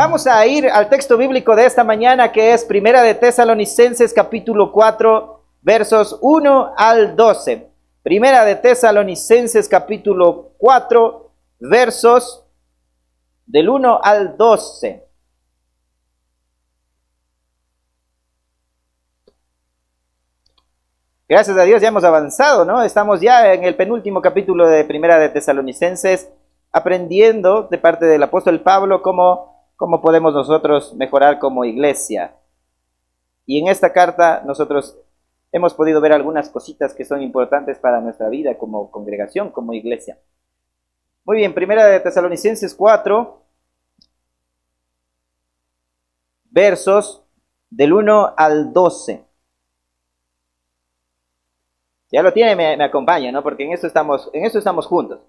Vamos a ir al texto bíblico de esta mañana, que es Primera de Tesalonicenses capítulo 4, versos 1 al 12. Primera de Tesalonicenses capítulo 4, versos del 1 al 12. Gracias a Dios ya hemos avanzado, ¿no? Estamos ya en el penúltimo capítulo de Primera de Tesalonicenses, aprendiendo de parte del apóstol Pablo cómo podemos nosotros mejorar como iglesia. Y en esta carta nosotros hemos podido ver algunas cositas que son importantes para nuestra vida como congregación, como iglesia. Muy bien, Primera de Tesalonicenses 4, versos del 1 al 12. Ya lo tiene, me acompaña, ¿no? Porque en esto estamos juntos.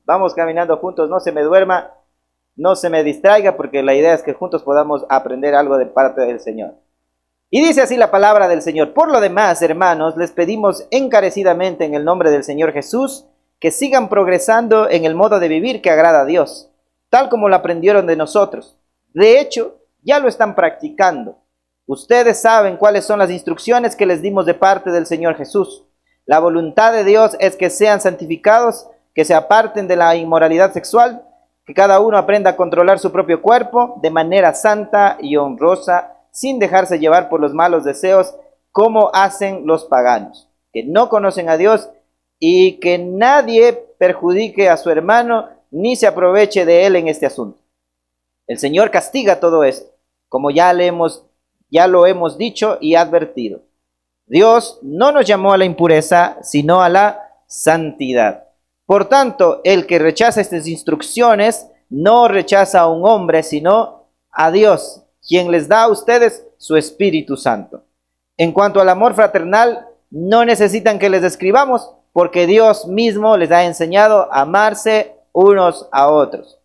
Vamos caminando juntos, no se me duerma, no se me distraiga, porque la idea es que juntos podamos aprender algo de parte del Señor. Y dice así la palabra del Señor: por lo demás, hermanos, les pedimos encarecidamente en el nombre del Señor Jesús, que sigan progresando en el modo de vivir que agrada a Dios, tal como lo aprendieron de nosotros. De hecho, ya lo están practicando. Ustedes saben cuáles son las instrucciones que les dimos de parte del Señor Jesús. La voluntad de Dios es que sean santificados, que se aparten de la inmoralidad sexual, que cada uno aprenda a controlar su propio cuerpo de manera santa y honrosa, sin dejarse llevar por los malos deseos, como hacen los paganos, que no conocen a Dios, y que nadie perjudique a su hermano, ni se aproveche de él en este asunto. El Señor castiga todo esto, como ya lo hemos dicho y advertido. Dios no nos llamó a la impureza, sino a la santidad. Por tanto, el que rechaza estas instrucciones no rechaza a un hombre, sino a Dios, quien les da a ustedes su Espíritu Santo. En cuanto al amor fraternal, no necesitan que les escribamos, porque Dios mismo les ha enseñado a amarse unos a otros.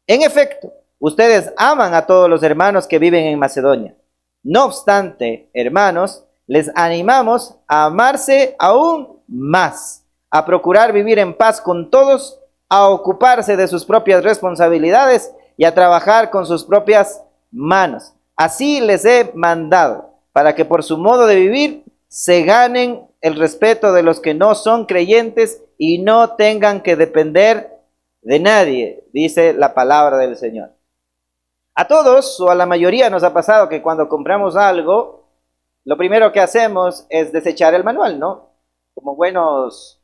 En efecto, ustedes aman a todos los hermanos que viven en Macedonia. No obstante, hermanos, les animamos a amarse aún más, a procurar vivir en paz con todos, a ocuparse de sus propias responsabilidades y a trabajar con sus propias manos. Así les he mandado, para que por su modo de vivir se ganen el respeto de los que no son creyentes y no tengan que depender de nadie, dice la palabra del Señor. A todos o a la mayoría nos ha pasado que cuando compramos algo, lo primero que hacemos es desechar el manual, ¿no? Como buenos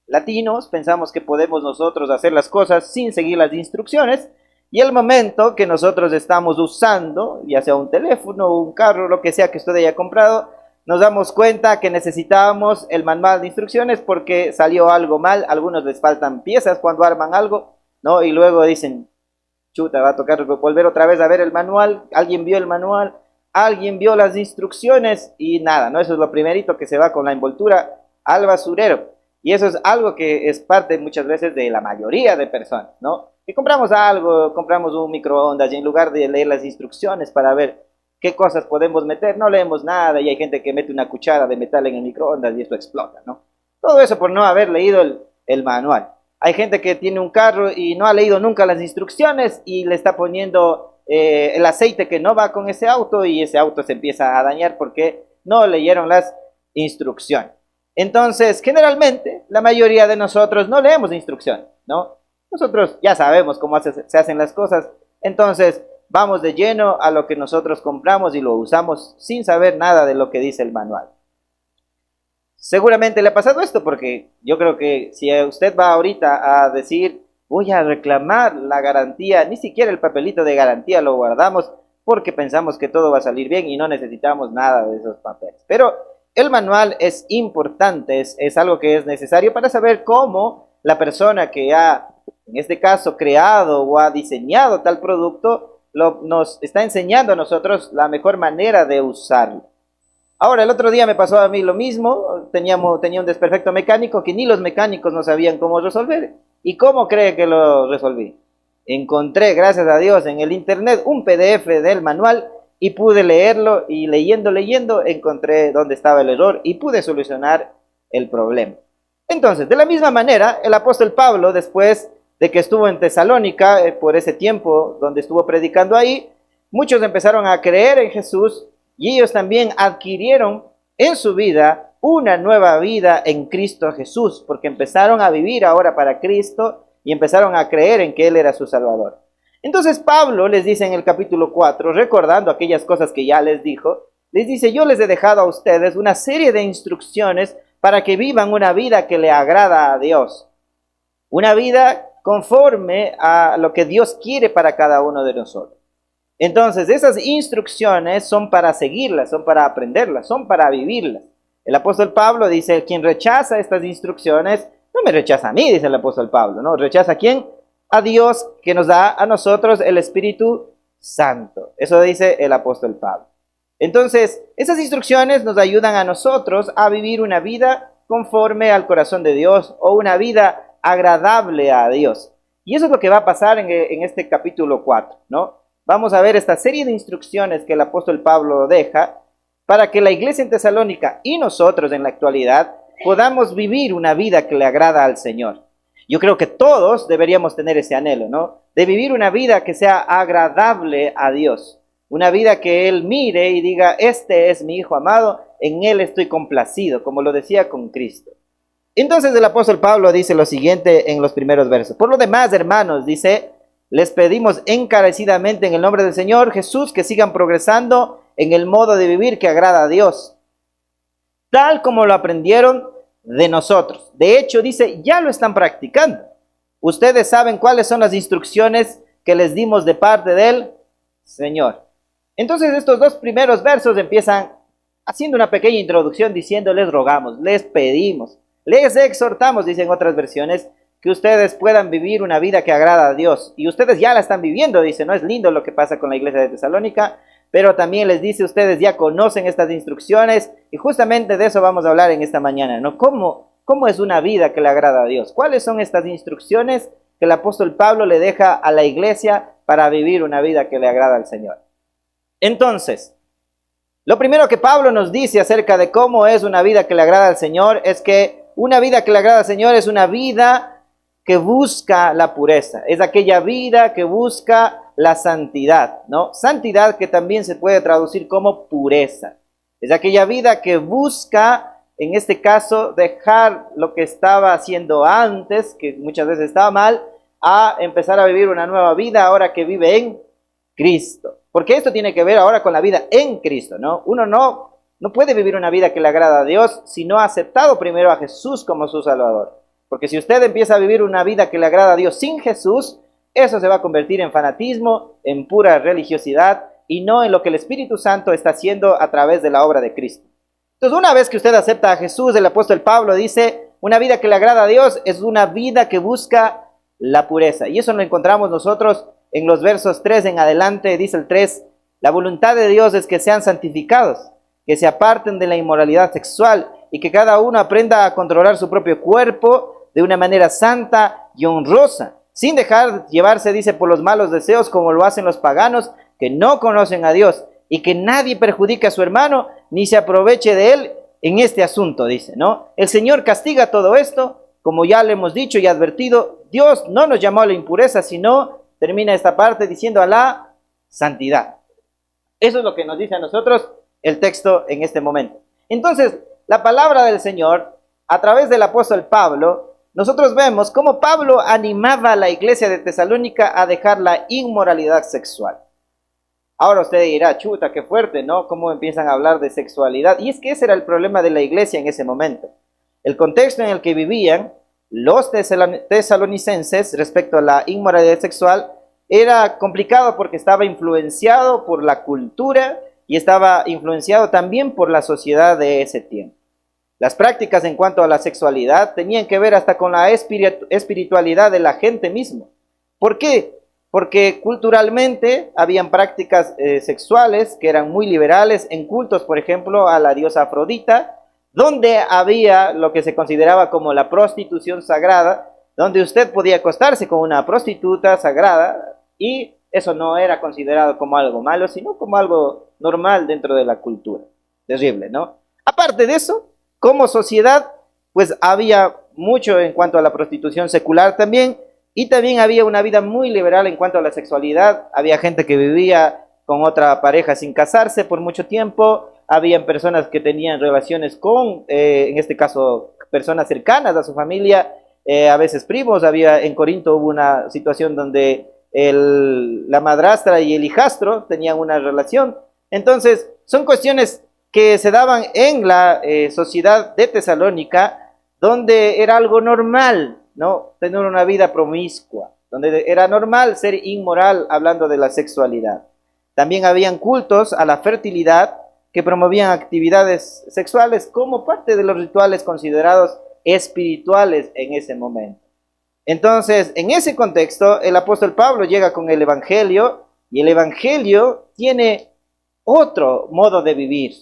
latinos, pensamos que podemos nosotros hacer las cosas sin seguir las instrucciones, y el momento que nosotros estamos usando, ya sea un teléfono, un carro, lo que sea que usted haya comprado, nos damos cuenta que necesitábamos el manual de instrucciones porque salió algo mal. Algunos les faltan piezas cuando arman algo, ¿no? Y luego dicen, chuta, va a tocar volver otra vez a ver el manual. Alguien vio el manual, alguien vio las instrucciones y nada, ¿no? Eso es lo primerito que se va con la envoltura al basurero. Y eso es algo que es parte muchas veces de la mayoría de personas, ¿no? Que compramos algo, compramos un microondas y en lugar de leer las instrucciones para ver qué cosas podemos meter, no leemos nada, y hay gente que mete una cuchara de metal en el microondas y esto explota, ¿no? Todo eso por no haber leído el manual. Hay gente que tiene un carro y no ha leído nunca las instrucciones y le está poniendo el aceite que no va con ese auto, y ese auto se empieza a dañar porque no leyeron las instrucciones. Entonces, generalmente, la mayoría de nosotros no leemos instrucciones, ¿no? Nosotros ya sabemos cómo se hacen las cosas, entonces vamos de lleno a lo que nosotros compramos y lo usamos sin saber nada de lo que dice el manual. Seguramente le ha pasado esto, porque yo creo que si usted va ahorita a decir, voy a reclamar la garantía, ni siquiera el papelito de garantía lo guardamos porque pensamos que todo va a salir bien y no necesitamos nada de esos papeles. Pero el manual es importante, es algo que es necesario para saber cómo la persona que ha, en este caso, creado o ha diseñado tal producto, nos está enseñando a nosotros la mejor manera de usarlo. Ahora, el otro día me pasó a mí lo mismo. Tenía un desperfecto mecánico que ni los mecánicos no sabían cómo resolver. ¿Y cómo cree que lo resolví? Encontré, gracias a Dios, en el internet un PDF del manual y pude leerlo, y leyendo, encontré dónde estaba el error y pude solucionar el problema. Entonces, de la misma manera, el apóstol Pablo, después de que estuvo en Tesalónica, por ese tiempo donde estuvo predicando ahí, muchos empezaron a creer en Jesús y ellos también adquirieron en su vida una nueva vida en Cristo Jesús, porque empezaron a vivir ahora para Cristo y empezaron a creer en que Él era su Salvador. Entonces Pablo les dice en el capítulo 4, recordando aquellas cosas que ya les dijo, les dice: yo les he dejado a ustedes una serie de instrucciones para que vivan una vida que le agrada a Dios, una vida conforme a lo que Dios quiere para cada uno de nosotros. Entonces, esas instrucciones son para seguirlas, son para aprenderlas, son para vivirlas. El apóstol Pablo dice: quien rechaza estas instrucciones, no me rechaza a mí, dice el apóstol Pablo, ¿no? ¿Rechaza a quién? A Dios, que nos da a nosotros el Espíritu Santo. Eso dice el apóstol Pablo. Entonces, esas instrucciones nos ayudan a nosotros a vivir una vida conforme al corazón de Dios, o una vida agradable a Dios. Y eso es lo que va a pasar en este capítulo 4, ¿no? Vamos a ver esta serie de instrucciones que el apóstol Pablo deja para que la iglesia en Tesalónica y nosotros en la actualidad podamos vivir una vida que le agrada al Señor. Yo creo que todos deberíamos tener ese anhelo, ¿no? De vivir una vida que sea agradable a Dios. Una vida que Él mire y diga: este es mi Hijo amado, en Él estoy complacido, como lo decía con Cristo. Entonces el apóstol Pablo dice lo siguiente en los primeros versos: por lo demás, hermanos, dice, les pedimos encarecidamente en el nombre del Señor Jesús que sigan progresando en el modo de vivir que agrada a Dios, tal como lo aprendieron de nosotros. De hecho, dice, ya lo están practicando. Ustedes saben cuáles son las instrucciones que les dimos de parte del Señor. Entonces estos dos primeros versos empiezan haciendo una pequeña introducción diciendo: les rogamos, les pedimos, les exhortamos, dicen otras versiones, que ustedes puedan vivir una vida que agrada a Dios. Y ustedes ya la están viviendo, dice, ¿no? Es lindo lo que pasa con la iglesia de Tesalónica, pero también les dice: ustedes ya conocen estas instrucciones, y justamente de eso vamos a hablar en esta mañana, ¿no? ¿Cómo es una vida que le agrada a Dios? ¿Cuáles son estas instrucciones que el apóstol Pablo le deja a la iglesia para vivir una vida que le agrada al Señor? Entonces, lo primero que Pablo nos dice acerca de cómo es una vida que le agrada al Señor es que una vida que le agrada al Señor es una vida que busca la pureza. Es aquella vida que busca la santidad, ¿no? Santidad, que también se puede traducir como pureza. Es aquella vida que busca, en este caso, dejar lo que estaba haciendo antes, que muchas veces estaba mal, a empezar a vivir una nueva vida ahora que vive en Cristo. Porque esto tiene que ver ahora con la vida en Cristo, ¿no? Uno no puede vivir una vida que le agrada a Dios si no ha aceptado primero a Jesús como su Salvador. Porque si usted empieza a vivir una vida que le agrada a Dios sin Jesús, eso se va a convertir en fanatismo, en pura religiosidad, y no en lo que el Espíritu Santo está haciendo a través de la obra de Cristo. Entonces, una vez que usted acepta a Jesús, el apóstol Pablo dice: una vida que le agrada a Dios es una vida que busca la pureza. Y eso lo encontramos nosotros en los versos 3 en adelante. Dice el 3: la voluntad de Dios es que sean santificados, que se aparten de la inmoralidad sexual, y que cada uno aprenda a controlar su propio cuerpo de una manera santa y honrosa, sin dejar llevarse, dice, por los malos deseos como lo hacen los paganos que no conocen a Dios, y que nadie perjudique a su hermano ni se aproveche de él en este asunto, dice, ¿no? El Señor castiga todo esto, como ya le hemos dicho y advertido. Dios no nos llamó a la impureza, sino, termina esta parte diciendo, a la santidad. Eso es lo que nos dice a nosotros el texto en este momento. Entonces, la palabra del Señor, a través del apóstol Pablo, nosotros vemos cómo Pablo animaba a la iglesia de Tesalónica a dejar la inmoralidad sexual. Ahora usted dirá: chuta, qué fuerte, ¿no? ¿Cómo empiezan a hablar de sexualidad? Y es que ese era el problema de la iglesia en ese momento. El contexto en el que vivían los tesalonicenses respecto a la inmoralidad sexual era complicado, porque estaba influenciado por la cultura y estaba influenciado también por la sociedad de ese tiempo. Las prácticas en cuanto a la sexualidad tenían que ver hasta con la espiritualidad de la gente misma. ¿Por qué? Porque culturalmente habían prácticas sexuales que eran muy liberales en cultos, por ejemplo, a la diosa Afrodita, donde había lo que se consideraba como la prostitución sagrada, donde usted podía acostarse con una prostituta sagrada, y eso no era considerado como algo malo, sino como algo normal dentro de la cultura. Terrible, ¿no? Aparte de eso, como sociedad, pues había mucho en cuanto a la prostitución secular también, y también había una vida muy liberal en cuanto a la sexualidad. Había gente que vivía con otra pareja sin casarse por mucho tiempo. Habían personas que tenían relaciones con, en este caso, personas cercanas a su familia, a veces primos. En Corinto hubo una situación donde la madrastra y el hijastro tenían una relación. Entonces, son cuestiones que se daban en la sociedad de Tesalónica, donde era algo normal, ¿no? Tener una vida promiscua, donde era normal ser inmoral hablando de la sexualidad. También habían cultos a la fertilidad que promovían actividades sexuales como parte de los rituales considerados espirituales en ese momento. Entonces, en ese contexto, el apóstol Pablo llega con el Evangelio, y el Evangelio tiene otro modo de vivir,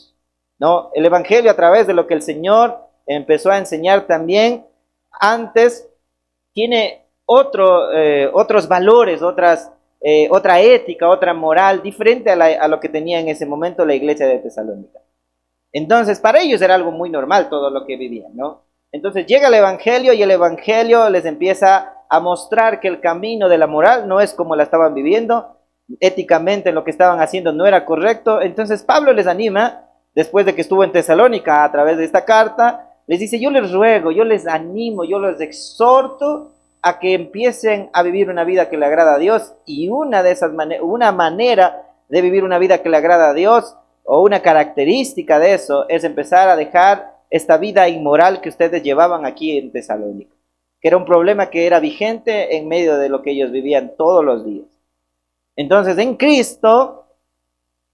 ¿no? El Evangelio, a través de lo que el Señor empezó a enseñar también antes, tiene otros valores, otra ética, otra moral diferente a lo que tenía en ese momento la iglesia de Tesalónica. Entonces, para ellos era algo muy normal todo lo que vivían, ¿no? Entonces llega el Evangelio, y el Evangelio les empieza a mostrar que el camino de la moral no es como la estaban viviendo, éticamente lo que estaban haciendo no era correcto. Entonces Pablo les anima, después de que estuvo en Tesalónica, a través de esta carta, les dice: yo les ruego, yo les animo, yo les exhorto a que empiecen a vivir una vida que le agrada a Dios, y una manera de vivir una vida que le agrada a Dios, o una característica de eso, es empezar a dejar esta vida inmoral que ustedes llevaban aquí en Tesalónica, que era un problema que era vigente en medio de lo que ellos vivían todos los días. Entonces, en Cristo,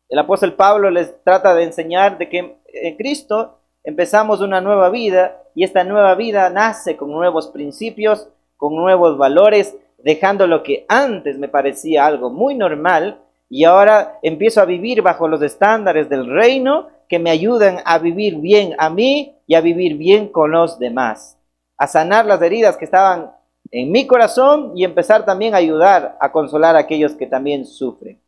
el apóstol Pablo les trata de enseñar de que en Cristo empezamos una nueva vida, y esta nueva vida nace con nuevos principios, con nuevos valores, dejando lo que antes me parecía algo muy normal, y ahora empiezo a vivir bajo los estándares del reino que me ayudan a vivir bien a mí y a vivir bien con los demás, a sanar las heridas que estaban en mi corazón, y empezar también a ayudar a consolar a aquellos que también sufren.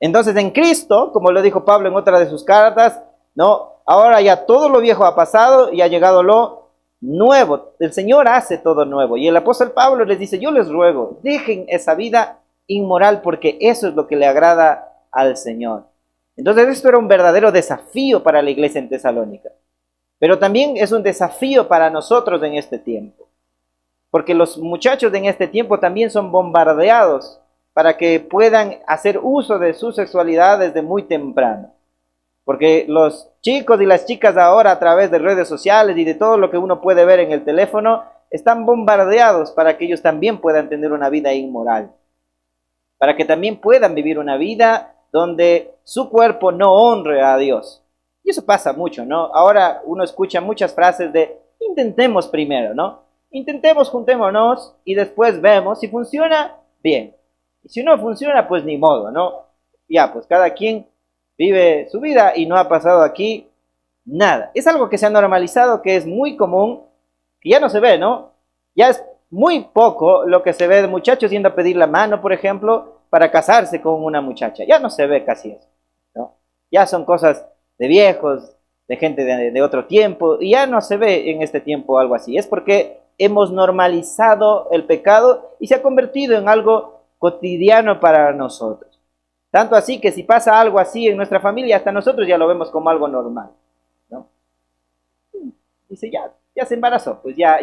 Entonces, en Cristo, como lo dijo Pablo en otra de sus cartas, no, ahora ya todo lo viejo ha pasado y ha llegado lo nuevo. El Señor hace todo nuevo. Y el apóstol Pablo les dice: yo les ruego, dejen esa vida inmoral, porque eso es lo que le agrada al Señor. Entonces, esto era un verdadero desafío para la iglesia en Tesalónica, pero también es un desafío para nosotros en este tiempo, porque los muchachos en este tiempo también son bombardeados para que puedan hacer uso de su sexualidad desde muy temprano. Porque los chicos y las chicas ahora, a través de redes sociales y de todo lo que uno puede ver en el teléfono, están bombardeados para que ellos también puedan tener una vida inmoral, para que también puedan vivir una vida donde su cuerpo no honre a Dios. Y eso pasa mucho, ¿no? Ahora uno escucha muchas frases de: intentemos primero, ¿no? Intentemos, juntémonos y después vemos. Si funciona, bien. Y si no funciona, pues ni modo, ¿no? Ya, pues cada quien vive su vida y no ha pasado aquí nada. Es algo que se ha normalizado, que es muy común, que ya no se ve, ¿no? Ya es muy poco lo que se ve de muchachos yendo a pedir la mano, por ejemplo, para casarse con una muchacha. Ya no se ve casi eso, ¿no? Ya son cosas de viejos, de gente de otro tiempo, y ya no se ve en este tiempo algo así. Es porque hemos normalizado el pecado y se ha convertido en algo cotidiano para nosotros. Tanto así que si pasa algo así en nuestra familia, hasta nosotros ya lo vemos como algo normal, ¿no? Dice: ya se embarazó, pues ya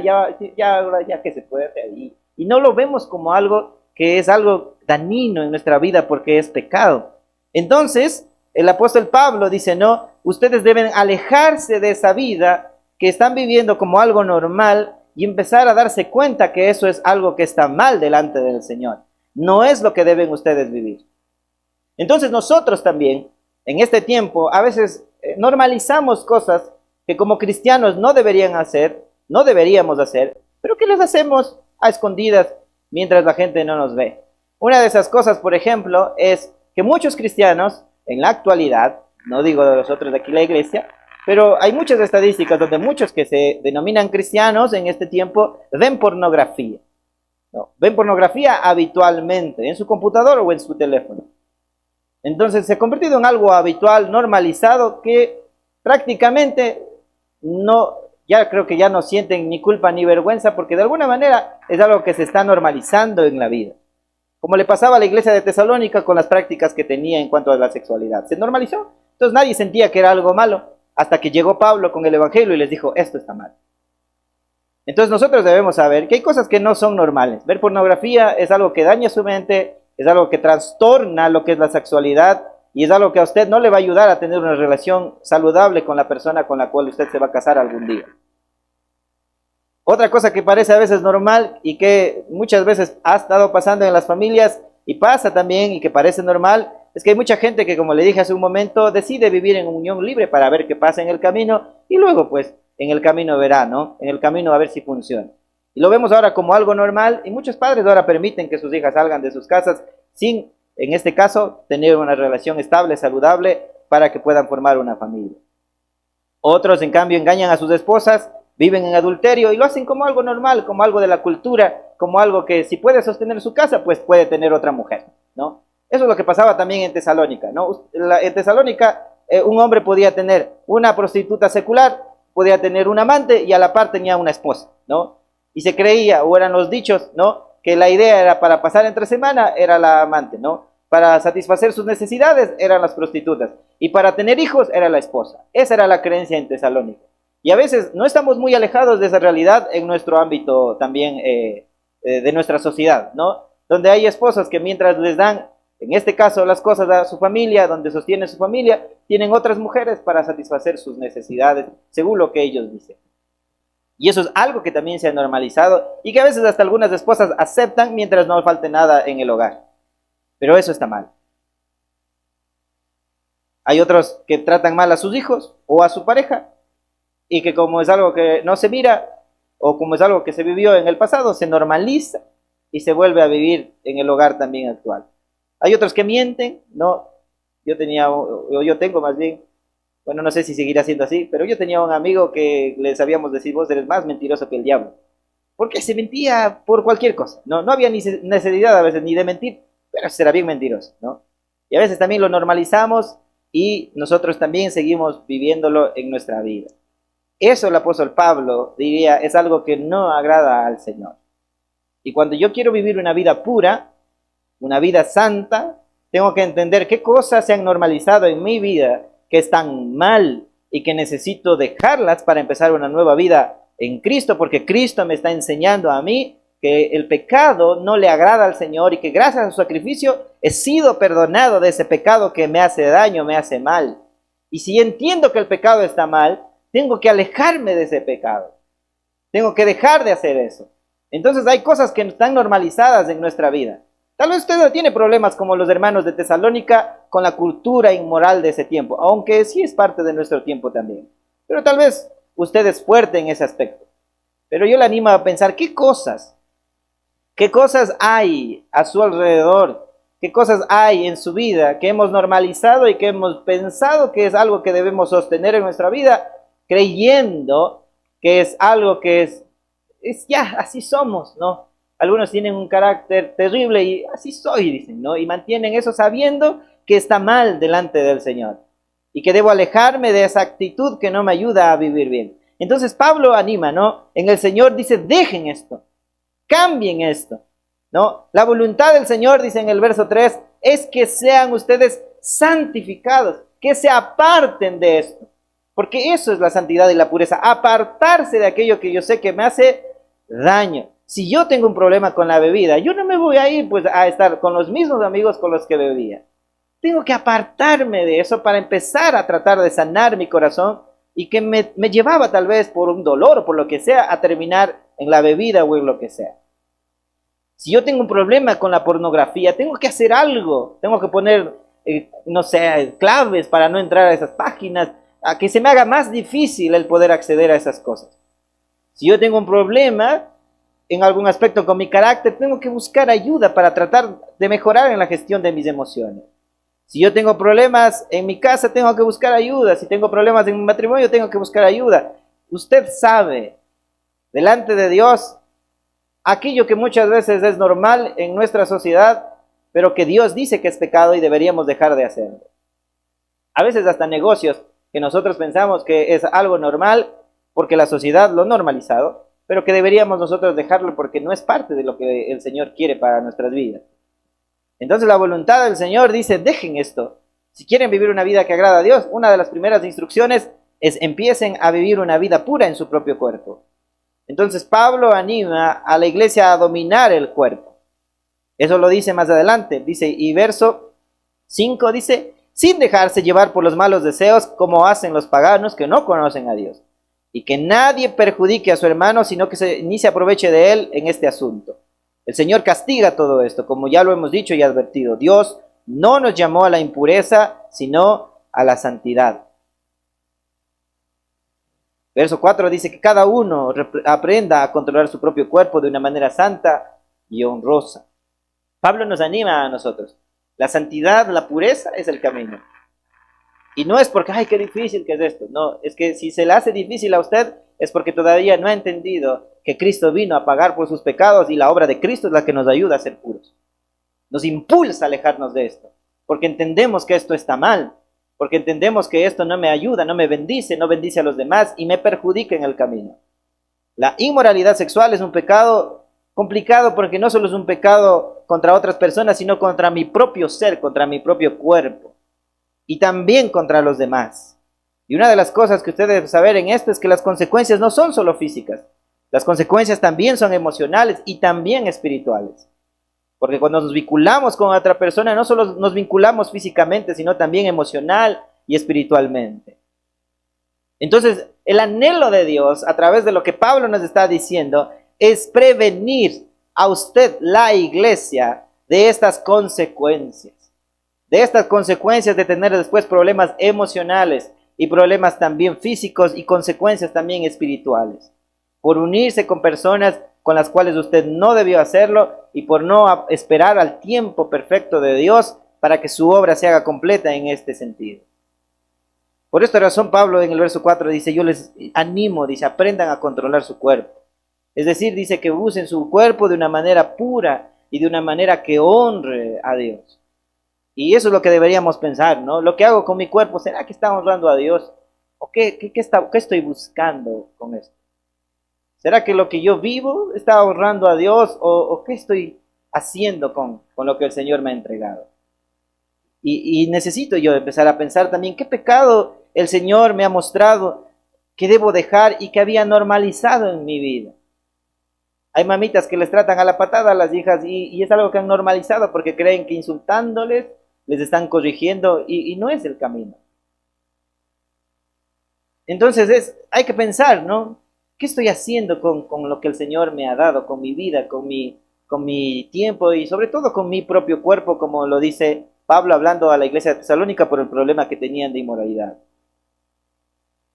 qué se puede hacer. Y no lo vemos como algo que es algo dañino en nuestra vida, porque es pecado. Entonces, el apóstol Pablo dice: no, ustedes deben alejarse de esa vida que están viviendo como algo normal, y empezar a darse cuenta que eso es algo que está mal delante del Señor. No es lo que deben ustedes vivir. Entonces nosotros también, en este tiempo, a veces normalizamos cosas que como cristianos no deberían hacer, no deberíamos hacer, pero que las hacemos a escondidas mientras la gente no nos ve. Una de esas cosas, por ejemplo, es que muchos cristianos en la actualidad, no digo de los otros de aquí la iglesia, pero hay muchas estadísticas donde muchos que se denominan cristianos en este tiempo ven pornografía, ¿no? Ven pornografía habitualmente en su computador o en su teléfono. Entonces se ha convertido en algo habitual, normalizado, que prácticamente no, ya creo que ya no sienten ni culpa ni vergüenza, porque de alguna manera es algo que se está normalizando en la vida. como le pasaba a la iglesia de Tesalónica con las prácticas que tenía en cuanto a la sexualidad. Se normalizó, entonces nadie sentía que era algo malo, hasta que llegó Pablo con el Evangelio y les dijo, esto está mal. Entonces nosotros debemos saber que hay cosas que no son normales. Ver pornografía es algo que daña su mente, es algo que trastorna lo que es la sexualidad, y es algo que a usted no le va a ayudar a tener una relación saludable con la persona con la cual usted se va a casar algún día. Otra cosa que parece a veces normal y que muchas veces ha estado pasando en las familias y pasa también y que parece normal, es que hay mucha gente que, como le dije hace un momento, decide vivir en unión libre para ver qué pasa en el camino y luego pues en el camino verá, ¿no? En el camino a ver si funciona. Y lo vemos ahora como algo normal y muchos padres ahora permiten que sus hijas salgan de sus casas sin, en este caso, tener una relación estable, saludable, para que puedan formar una familia. Otros, en cambio, engañan a sus esposas, viven en adulterio y lo hacen como algo normal, como algo de la cultura, como algo que si puede sostener su casa, pues puede tener otra mujer, ¿no? Eso es lo que pasaba también en Tesalónica, ¿no? En Tesalónica, un hombre podía tener una prostituta secular, podía tener un amante y a la par tenía una esposa, ¿no? Y se creía, o eran los dichos, ¿no? Que la idea era para pasar entre semana, era la amante, ¿no? Para satisfacer sus necesidades, eran las prostitutas. Y para tener hijos, era la esposa. Esa era la creencia en Tesalónica. Y a veces no estamos muy alejados de esa realidad en nuestro ámbito también de nuestra sociedad, ¿no? Donde hay esposas que mientras les dan, en este caso, las cosas a su familia, donde sostienen su familia, tienen otras mujeres para satisfacer sus necesidades, según lo que ellos dicen. Y eso es algo que también se ha normalizado y que a veces hasta algunas esposas aceptan mientras no falte nada en el hogar. Pero eso está mal. Hay otros que tratan mal a sus hijos o a su pareja y que como es algo que no se mira o como es algo que se vivió en el pasado, se normaliza y se vuelve a vivir en el hogar también actual. Hay otros que mienten, ¿no? Yo tengo más bien, bueno, no sé si seguirá siendo así, pero yo tenía un amigo que le sabíamos decir, vos eres más mentiroso que el diablo. Porque se mentía por cualquier cosa, ¿no? No había ni necesidad a veces ni de mentir, pero será bien mentiroso, ¿no? Y a veces también lo normalizamos y nosotros también seguimos viviéndolo en nuestra vida. Eso el apóstol Pablo diría es algo que no agrada al Señor. Y cuando yo quiero vivir una vida pura, una vida santa, tengo que entender qué cosas se han normalizado en mi vida que están mal y que necesito dejarlas para empezar una nueva vida en Cristo, porque Cristo me está enseñando a mí que el pecado no le agrada al Señor y que gracias a su sacrificio he sido perdonado de ese pecado que me hace daño, me hace mal. Y si entiendo que el pecado está mal, tengo que alejarme de ese pecado. Tengo que dejar de hacer eso. Entonces hay cosas que están normalizadas en nuestra vida. Tal vez usted no tiene problemas como los hermanos de Tesalónica con la cultura inmoral de ese tiempo, aunque sí es parte de nuestro tiempo también. Pero tal vez usted es fuerte en ese aspecto. Pero yo le animo a pensar qué cosas hay a su alrededor, qué cosas hay en su vida que hemos normalizado y que hemos pensado que es algo que debemos sostener en nuestra vida, creyendo que es algo que es ya, así somos, ¿no? Algunos tienen un carácter terrible y así soy, dicen, ¿no? Y mantienen eso sabiendo que está mal delante del Señor y que debo alejarme de esa actitud que no me ayuda a vivir bien. Entonces Pablo anima, ¿no? En el Señor dice, dejen esto, cambien esto, ¿no? La voluntad del Señor, dice en el verso 3, es que sean ustedes santificados, que se aparten de esto. Porque eso es la santidad y la pureza, apartarse de aquello que yo sé que me hace daño. Si yo tengo un problema con la bebida, yo no me voy a ir pues a estar con los mismos amigos con los que bebía. Tengo que apartarme de eso para empezar a tratar de sanar mi corazón y que me llevaba tal vez por un dolor o por lo que sea a terminar en la bebida o en lo que sea. Si yo tengo un problema con la pornografía, tengo que hacer algo. Tengo que poner, no sé, claves para no entrar a esas páginas, a que se me haga más difícil el poder acceder a esas cosas. Si yo tengo un problema en algún aspecto con mi carácter, tengo que buscar ayuda para tratar de mejorar en la gestión de mis emociones. Si yo tengo problemas en mi casa, tengo que buscar ayuda. Si tengo problemas en mi matrimonio, tengo que buscar ayuda. Usted sabe, delante de Dios, aquello que muchas veces es normal en nuestra sociedad, pero que Dios dice que es pecado y deberíamos dejar de hacerlo. A veces hasta negocios que nosotros pensamos que es algo normal, porque la sociedad lo ha normalizado, pero que deberíamos nosotros dejarlo porque no es parte de lo que el Señor quiere para nuestras vidas. Entonces la voluntad del Señor dice, dejen esto. Si quieren vivir una vida que agrada a Dios, una de las primeras instrucciones es empiecen a vivir una vida pura en su propio cuerpo. Entonces Pablo anima a la iglesia a dominar el cuerpo. Eso lo dice más adelante. Dice, y verso 5 dice, sin dejarse llevar por los malos deseos como hacen los paganos que no conocen a Dios. Y que nadie perjudique a su hermano, sino que ni se aproveche de él en este asunto. El Señor castiga todo esto, como ya lo hemos dicho y advertido. Dios no nos llamó a la impureza, sino a la santidad. Verso 4 dice que cada uno aprenda a controlar su propio cuerpo de una manera santa y honrosa. Pablo nos anima a nosotros. La santidad, la pureza es el camino. Y no es porque, ay, qué difícil que es esto. No, es que si se le hace difícil a usted, es porque todavía no ha entendido que Cristo vino a pagar por sus pecados y la obra de Cristo es la que nos ayuda a ser puros. Nos impulsa a alejarnos de esto, porque entendemos que esto está mal, porque entendemos que esto no me ayuda, no me bendice, no bendice a los demás y me perjudica en el camino. La inmoralidad sexual es un pecado complicado porque no solo es un pecado contra otras personas, sino contra mi propio ser, contra mi propio cuerpo y también contra los demás. Y una de las cosas que usted debe saber en esto es que las consecuencias no son solo físicas, las consecuencias también son emocionales y también espirituales. Porque cuando nos vinculamos con otra persona, no solo nos vinculamos físicamente, sino también emocional y espiritualmente. Entonces, el anhelo de Dios, a través de lo que Pablo nos está diciendo, es prevenir a usted, la iglesia, de estas consecuencias. De estas consecuencias de tener después problemas emocionales y problemas también físicos y consecuencias también espirituales. Por unirse con personas con las cuales usted no debió hacerlo y por no esperar al tiempo perfecto de Dios para que su obra se haga completa en este sentido. Por esta razón Pablo en el verso 4 dice, yo les animo, dice, aprendan a controlar su cuerpo. Es decir, dice que usen su cuerpo de una manera pura y de una manera que honre a Dios. Y eso es lo que deberíamos pensar, ¿no? Lo que hago con mi cuerpo, ¿será que está honrando a Dios? ¿O qué estoy buscando con esto? ¿Será que lo que yo vivo está honrando a Dios o qué estoy haciendo con lo que el Señor me ha entregado? Y necesito yo empezar a pensar también qué pecado el Señor me ha mostrado que debo dejar y que había normalizado en mi vida. Hay mamitas que les tratan a la patada a las hijas y es algo que han normalizado porque creen que insultándoles les están corrigiendo y no es el camino. Entonces hay que pensar, ¿no? ¿Qué estoy haciendo con lo que el Señor me ha dado, con mi vida, con mi tiempo y sobre todo con mi propio cuerpo, como lo dice Pablo hablando a la iglesia de Tesalónica por el problema que tenían de inmoralidad?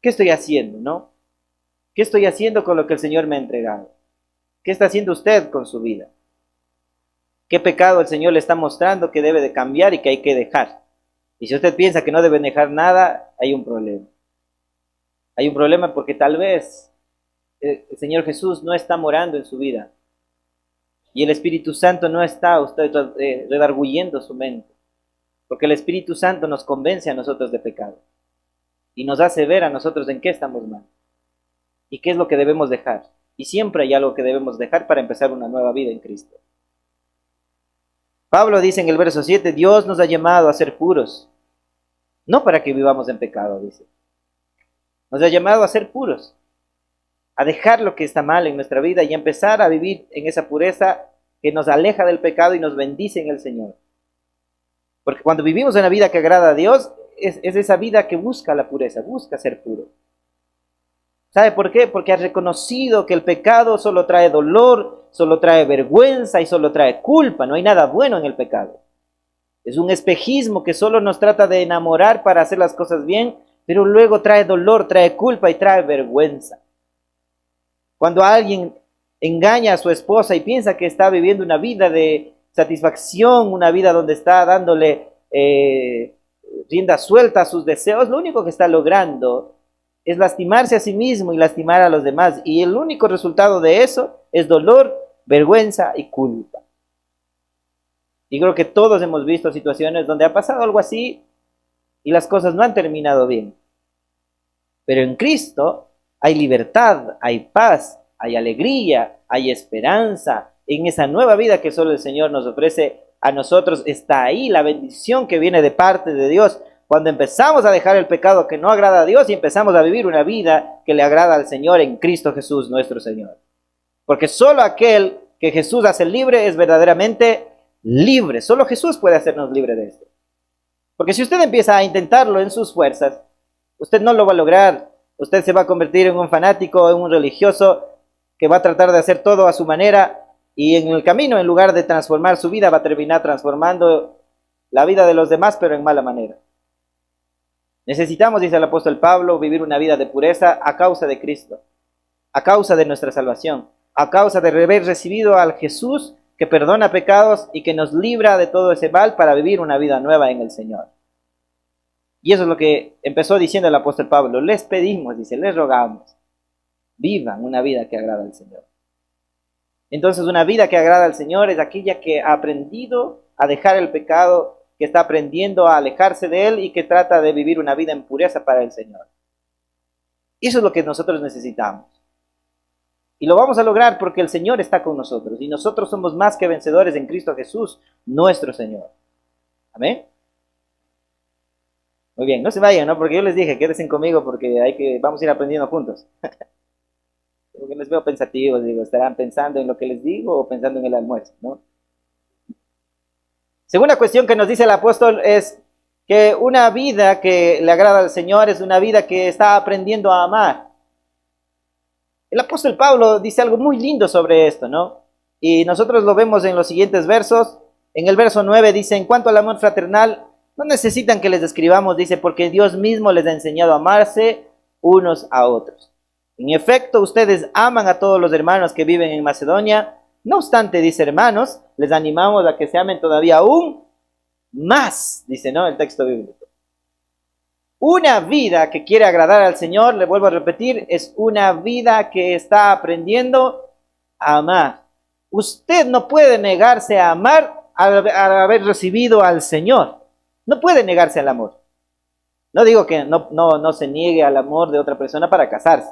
¿Qué estoy haciendo, no? ¿Qué estoy haciendo con lo que el Señor me ha entregado? ¿Qué está haciendo usted con su vida? ¿Qué pecado el Señor le está mostrando que debe de cambiar y que hay que dejar? Y si usted piensa que no debe dejar nada, hay un problema. Hay un problema porque tal vez el Señor Jesús no está morando en su vida. Y el Espíritu Santo no está usted redarguyendo su mente. Porque el Espíritu Santo nos convence a nosotros de pecado. Y nos hace ver a nosotros en qué estamos mal. Y qué es lo que debemos dejar. Y siempre hay algo que debemos dejar para empezar una nueva vida en Cristo. Pablo dice en el verso 7, Dios nos ha llamado a ser puros. No para que vivamos en pecado, dice. Nos ha llamado a ser puros. A dejar lo que está mal en nuestra vida y empezar a vivir en esa pureza que nos aleja del pecado y nos bendice en el Señor. Porque cuando vivimos una vida que agrada a Dios, es esa vida que busca la pureza, busca ser puro. ¿Sabe por qué? Porque ha reconocido que el pecado solo trae dolor, solo trae vergüenza y solo trae culpa. No hay nada bueno en el pecado. Es un espejismo que solo nos trata de enamorar para hacer las cosas bien, pero luego trae dolor, trae culpa y trae vergüenza. Cuando alguien engaña a su esposa y piensa que está viviendo una vida de satisfacción, una vida donde está dándole rienda suelta a sus deseos, lo único que está logrando es lastimarse a sí mismo y lastimar a los demás. Y el único resultado de eso es dolor, vergüenza y culpa. Y creo que todos hemos visto situaciones donde ha pasado algo así y las cosas no han terminado bien. Pero en Cristo hay libertad, hay paz, hay alegría, hay esperanza. En esa nueva vida que solo el Señor nos ofrece, a nosotros está ahí la bendición que viene de parte de Dios. Cuando empezamos a dejar el pecado que no agrada a Dios y empezamos a vivir una vida que le agrada al Señor en Cristo Jesús, nuestro Señor. Porque solo aquel que Jesús hace libre es verdaderamente libre. Solo Jesús puede hacernos libre de esto. Porque si usted empieza a intentarlo en sus fuerzas, usted no lo va a lograr. Usted se va a convertir en un fanático, en un religioso que va a tratar de hacer todo a su manera y en el camino, en lugar de transformar su vida, va a terminar transformando la vida de los demás, pero en mala manera. Necesitamos, dice el apóstol Pablo, vivir una vida de pureza a causa de Cristo, a causa de nuestra salvación, a causa de haber recibido al Jesús que perdona pecados y que nos libra de todo ese mal para vivir una vida nueva en el Señor. Y eso es lo que empezó diciendo el apóstol Pablo. Les pedimos, dice, les rogamos, vivan una vida que agrada al Señor. Entonces una vida que agrada al Señor es aquella que ha aprendido a dejar el pecado, que está aprendiendo a alejarse de él y que trata de vivir una vida en pureza para el Señor. Eso es lo que nosotros necesitamos. Y lo vamos a lograr porque el Señor está con nosotros y nosotros somos más que vencedores en Cristo Jesús, nuestro Señor. Amén. Muy bien, no se vayan, ¿no? Porque yo les dije, quédense conmigo porque vamos a ir aprendiendo juntos. Porque les veo pensativos, digo, ¿estarán pensando en lo que les digo o pensando en el almuerzo, no? Segunda cuestión que nos dice el apóstol es que una vida que le agrada al Señor es una vida que está aprendiendo a amar. El apóstol Pablo dice algo muy lindo sobre esto, ¿no? Y nosotros lo vemos en los siguientes versos. En el verso 9 dice, en cuanto al amor fraternal, no necesitan que les describamos, dice, porque Dios mismo les ha enseñado a amarse unos a otros. En efecto, ustedes aman a todos los hermanos que viven en Macedonia. No obstante, dice, hermanos, les animamos a que se amen todavía aún más, dice, ¿no? El texto bíblico. Una vida que quiere agradar al Señor, le vuelvo a repetir, es una vida que está aprendiendo a amar. Usted no puede negarse a amar al haber recibido al Señor. No puede negarse al amor. No digo que no se niegue al amor de otra persona para casarse.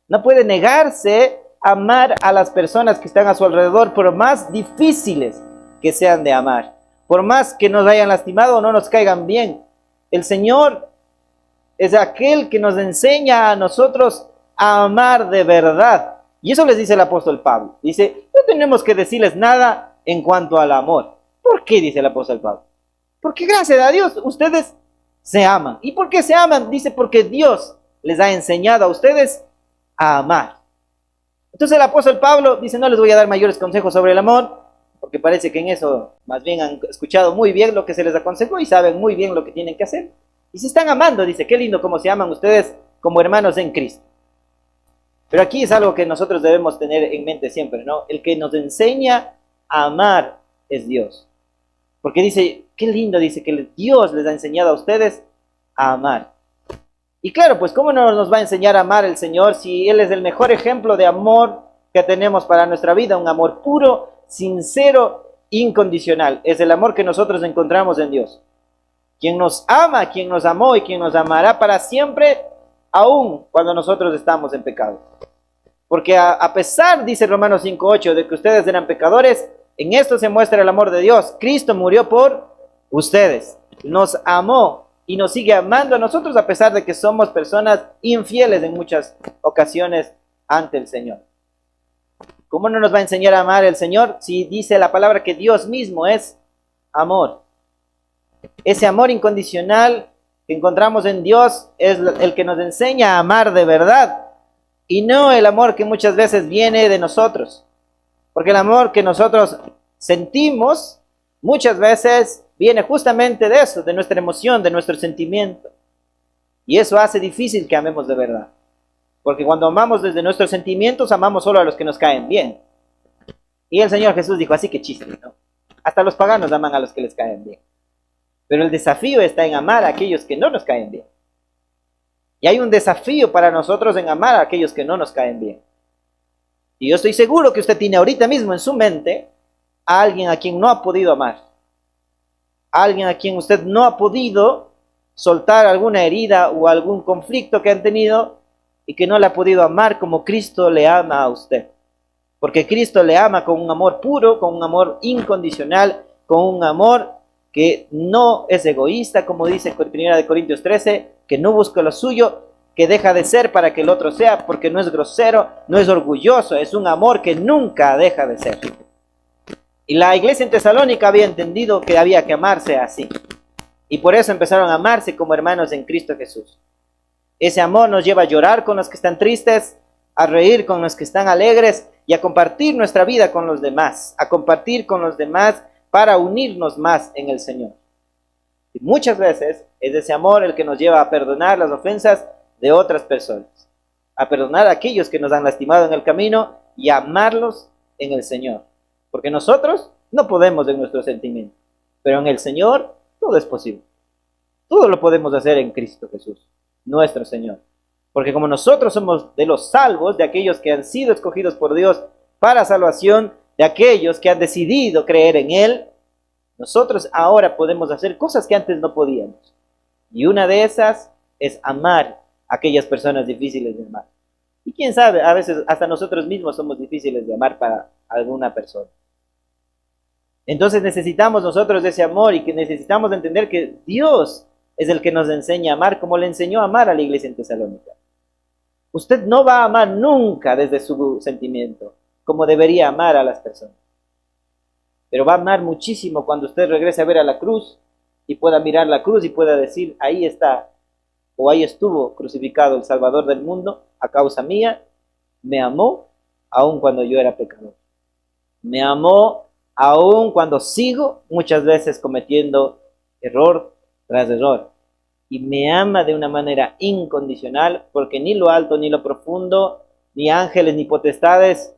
No puede negarse a amar a las personas que están a su alrededor, por más difíciles que sean de amar. Por más que nos hayan lastimado o no nos caigan bien. El Señor es aquel que nos enseña a nosotros a amar de verdad. Y eso les dice el apóstol Pablo. Dice, no tenemos que decirles nada en cuanto al amor. ¿Por qué? Dice el apóstol Pablo. Porque gracias a Dios ustedes se aman. ¿Y por qué se aman? Dice, porque Dios les ha enseñado a ustedes a amar. Entonces el apóstol Pablo dice, no les voy a dar mayores consejos sobre el amor, porque parece que en eso más bien han escuchado muy bien lo que se les aconsejó y saben muy bien lo que tienen que hacer. Y se están amando, dice, qué lindo cómo se aman ustedes como hermanos en Cristo. Pero aquí es algo que nosotros debemos tener en mente siempre, ¿no? El que nos enseña a amar es Dios. Porque dice, qué lindo, dice que Dios les ha enseñado a ustedes a amar. Y claro, pues ¿cómo no nos va a enseñar a amar el Señor si Él es el mejor ejemplo de amor que tenemos para nuestra vida? Un amor puro, sincero, incondicional. Es el amor que nosotros encontramos en Dios. Quien nos ama, quien nos amó y quien nos amará para siempre, aún cuando nosotros estamos en pecado. Porque a pesar, dice Romanos 5:8, de que ustedes eran pecadores, en esto se muestra el amor de Dios. Cristo murió por ustedes. Nos amó y nos sigue amando a nosotros a pesar de que somos personas infieles en muchas ocasiones ante el Señor. ¿Cómo no nos va a enseñar a amar el Señor si dice la palabra que Dios mismo es amor? Ese amor incondicional que encontramos en Dios es el que nos enseña a amar de verdad y no el amor que muchas veces viene de nosotros. Porque el amor que nosotros sentimos muchas veces viene justamente de eso, de nuestra emoción, de nuestro sentimiento. Y eso hace difícil que amemos de verdad. Porque cuando amamos desde nuestros sentimientos, amamos solo a los que nos caen bien. Y el Señor Jesús dijo, así que chiste, ¿no? Hasta los paganos aman a los que les caen bien. Pero el desafío está en amar a aquellos que no nos caen bien. Y hay un desafío para nosotros en amar a aquellos que no nos caen bien. Y yo estoy seguro que usted tiene ahorita mismo en su mente a alguien a quien no ha podido amar. A alguien a quien usted no ha podido soltar alguna herida o algún conflicto que han tenido y que no le ha podido amar como Cristo le ama a usted. Porque Cristo le ama con un amor puro, con un amor incondicional con un amor que no es egoísta, como dice en 1 Corintios 13, que no busca lo suyo, que deja de ser para que el otro sea, porque no es grosero, no es orgulloso, es un amor que nunca deja de ser. Y la iglesia en Tesalónica había entendido que había que amarse así. Y por eso empezaron a amarse como hermanos en Cristo Jesús. Ese amor nos lleva a llorar con los que están tristes, a reír con los que están alegres y a compartir nuestra vida con los demás, a compartir con los demás para unirnos más en el Señor. Y muchas veces es ese amor el que nos lleva a perdonar las ofensas de otras personas, a perdonar a aquellos que nos han lastimado en el camino y a amarlos en el Señor. Porque nosotros no podemos en nuestros sentimientos, pero en el Señor todo es posible. Todo lo podemos hacer en Cristo Jesús, nuestro Señor. Porque como nosotros somos de los salvos, de aquellos que han sido escogidos por Dios para salvación, de aquellos que han decidido creer en Él, nosotros ahora podemos hacer cosas que antes no podíamos. Y una de esas es amar a aquellas personas difíciles de amar. Y quién sabe, a veces hasta nosotros mismos somos difíciles de amar para alguna persona. Entonces necesitamos nosotros de ese amor y que necesitamos entender que Dios es el que nos enseña a amar como le enseñó a amar a la iglesia en Tesalónica. Usted no va a amar nunca desde su sentimiento como debería amar a las personas. Pero va a amar muchísimo cuando usted regrese a ver a la cruz y pueda mirar la cruz y pueda decir, ahí está, o ahí estuvo crucificado el Salvador del mundo a causa mía, me amó aun cuando yo era pecador. Me amó aun cuando sigo muchas veces cometiendo error tras error. Y me ama de una manera incondicional, porque ni lo alto ni lo profundo, ni ángeles ni potestades,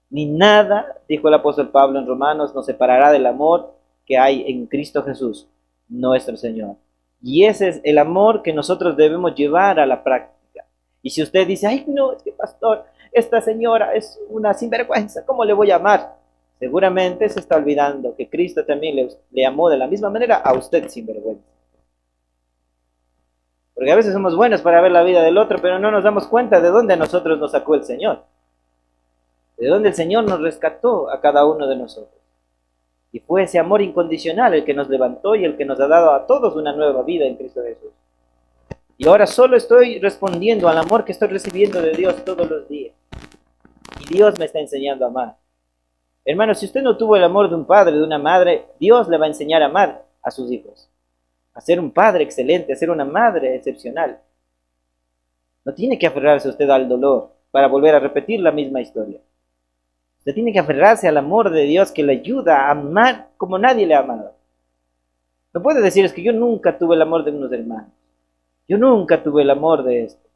ni nada, dijo el apóstol Pablo en Romanos, nos separará del amor que hay en Cristo Jesús, nuestro Señor. Y ese es el amor que nosotros debemos llevar a la práctica. Y si usted dice, ay no, es que pastor, esta señora es una sinvergüenza, ¿cómo le voy a amar? Seguramente se está olvidando que Cristo también le amó de la misma manera a usted sinvergüenza. Porque a veces somos buenos para ver la vida del otro, pero no nos damos cuenta de dónde a nosotros nos sacó el Señor. De dónde el Señor nos rescató a cada uno de nosotros. Y fue ese amor incondicional el que nos levantó y el que nos ha dado a todos una nueva vida en Cristo Jesús. Y ahora solo estoy respondiendo al amor que estoy recibiendo de Dios todos los días. Y Dios me está enseñando a amar. Hermano, si usted no tuvo el amor de un padre, de una madre, Dios le va a enseñar a amar a sus hijos. A ser un padre excelente, a ser una madre excepcional. No tiene que aferrarse usted al dolor para volver a repetir la misma historia. Usted tiene que aferrarse al amor de Dios que le ayuda a amar como nadie le ha amado. No puede decir, es que yo nunca tuve el amor de unos hermanos. Yo nunca tuve el amor de esto.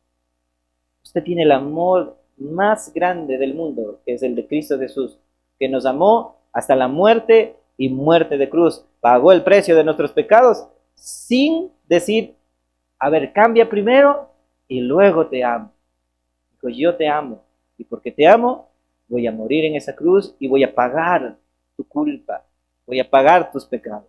Usted tiene el amor más grande del mundo, que es el de Cristo Jesús, que nos amó hasta la muerte y muerte de cruz. Pagó el precio de nuestros pecados sin decir, a ver, cambia primero y luego te amo. Dijo, yo te amo y porque te amo voy a morir en esa cruz y voy a pagar tu culpa, voy a pagar tus pecados.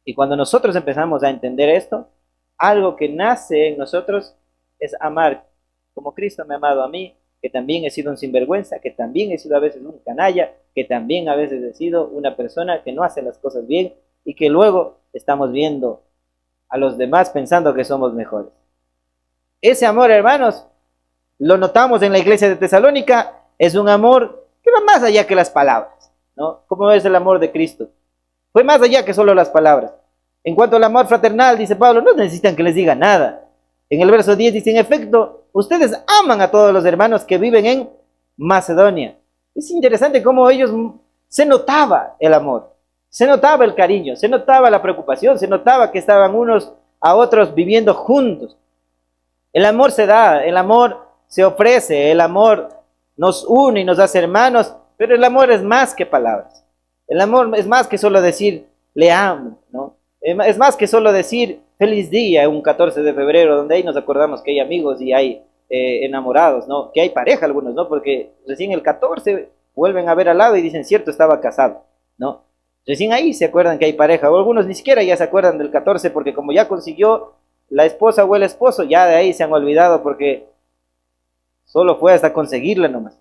Y cuando nosotros empezamos a entender esto, algo que nace en nosotros es amar como Cristo me ha amado a mí, que también he sido un sinvergüenza, que también he sido a veces un canalla, que también a veces he sido una persona que no hace las cosas bien y que luego estamos viendo a los demás pensando que somos mejores. Ese amor, hermanos, lo notamos en la iglesia de Tesalónica, es un amor que va más allá que las palabras, ¿no? Como es el amor de Cristo. Fue más allá que solo las palabras. En cuanto al amor fraternal, dice Pablo, no necesitan que les diga nada. En el verso 10 dice, en efecto, ustedes aman a todos los hermanos que viven en Macedonia. Es interesante cómo ellos se notaba el amor, se notaba el cariño, se notaba la preocupación, se notaba que estaban unos a otros viviendo juntos. El amor se da, el amor se ofrece, el amor nos une y nos hace hermanos, pero el amor es más que palabras. El amor es más que solo decir, le amo, ¿no? Es más que solo decir, feliz día, un 14 de febrero, donde ahí nos acordamos que hay amigos y hay enamorados, ¿no? Que hay pareja algunos, ¿no? Porque recién el 14 vuelven a ver al lado y dicen, cierto, estaba casado, ¿no? Recién ahí se acuerdan que hay pareja, o algunos ni siquiera ya se acuerdan del 14, porque como ya consiguió la esposa o el esposo, ya de ahí se han olvidado porque solo fue hasta conseguirla nomás.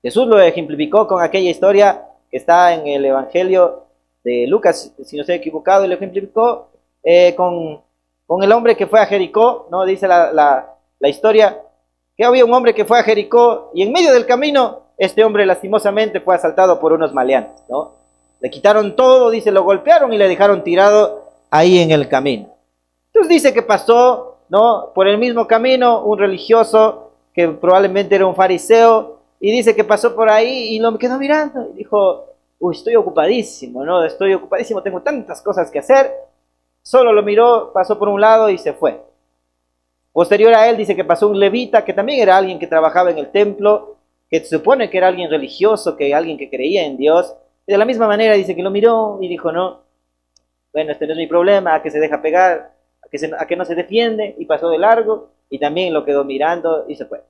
Jesús lo ejemplificó con aquella historia que está en el Evangelio de Lucas, si no estoy equivocado, y lo ejemplificó con el hombre que fue a Jericó, ¿no? Dice la historia, que había un hombre que fue a Jericó y en medio del camino este hombre lastimosamente fue asaltado por unos maleantes, ¿no? Le quitaron todo, dice, lo golpearon y le dejaron tirado ahí en el camino. Entonces dice que pasó, ¿no? Por el mismo camino un religioso que probablemente era un fariseo y dice que pasó por ahí y lo quedó mirando y dijo, uy, estoy ocupadísimo, ¿no? Estoy ocupadísimo, tengo tantas cosas que hacer. Solo lo miró, pasó por un lado y se fue. Posterior a él dice que pasó un levita, que también era alguien que trabajaba en el templo, que se supone que era alguien religioso, que alguien que creía en Dios. Y de la misma manera dice que lo miró y dijo, no, bueno, este no es mi problema, a que se deja pegar, a que no se defiende, y pasó de largo, y también lo quedó mirando y se fue.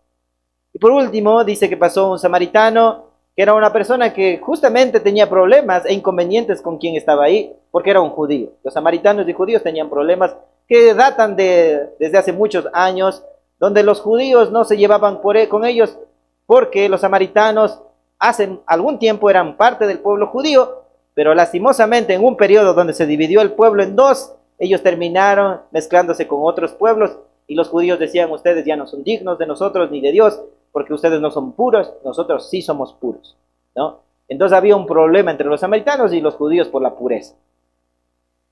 Y por último dice que pasó un samaritano, que era una persona que justamente tenía problemas e inconvenientes con quien estaba ahí, porque era un judío. Los samaritanos y judíos tenían problemas que datan desde hace muchos años, donde los judíos no se llevaban con ellos, porque los samaritanos hace algún tiempo eran parte del pueblo judío, pero lastimosamente en un periodo donde se dividió el pueblo en dos, ellos terminaron mezclándose con otros pueblos, y los judíos decían, ustedes ya no son dignos de nosotros ni de Dios, porque ustedes no son puros, nosotros sí somos puros, ¿no? Entonces había un problema entre los samaritanos y los judíos por la pureza.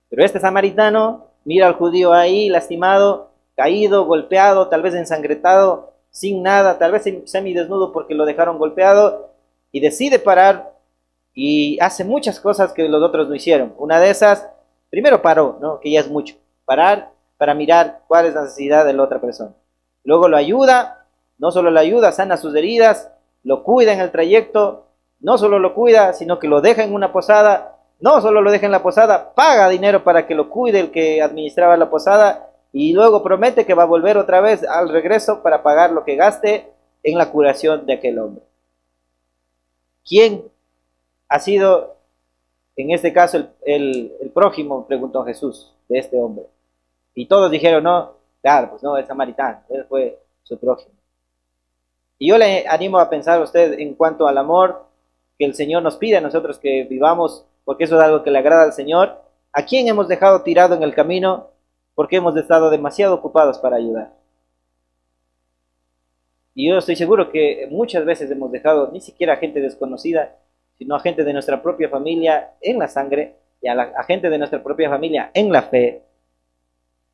Pero este samaritano mira al judío ahí lastimado, caído, golpeado, tal vez ensangrentado, sin nada, tal vez semidesnudo porque lo dejaron golpeado, y decide parar y hace muchas cosas que los otros no hicieron. Una de esas, primero paró, ¿no? Que ya es mucho, parar para mirar cuál es la necesidad de la otra persona. Luego lo ayuda, no solo lo ayuda, sana sus heridas, lo cuida en el trayecto, no solo lo cuida, sino que lo deja en una posada, no solo lo deja en la posada, paga dinero para que lo cuide el que administraba la posada, y luego promete que va a volver otra vez al regreso para pagar lo que gaste en la curación de aquel hombre. ¿Quién ha sido, en este caso, el prójimo? Preguntó Jesús de este hombre. Y todos dijeron, no, claro, pues no, el samaritano, él fue su prójimo. Y yo le animo a pensar a usted en cuanto al amor que el Señor nos pide a nosotros que vivamos, porque eso es algo que le agrada al Señor. ¿A quién hemos dejado tirado en el camino porque hemos estado demasiado ocupados para ayudar? Y yo estoy seguro que muchas veces hemos dejado ni siquiera a gente desconocida, sino a gente de nuestra propia familia en la sangre y a gente de nuestra propia familia en la fe,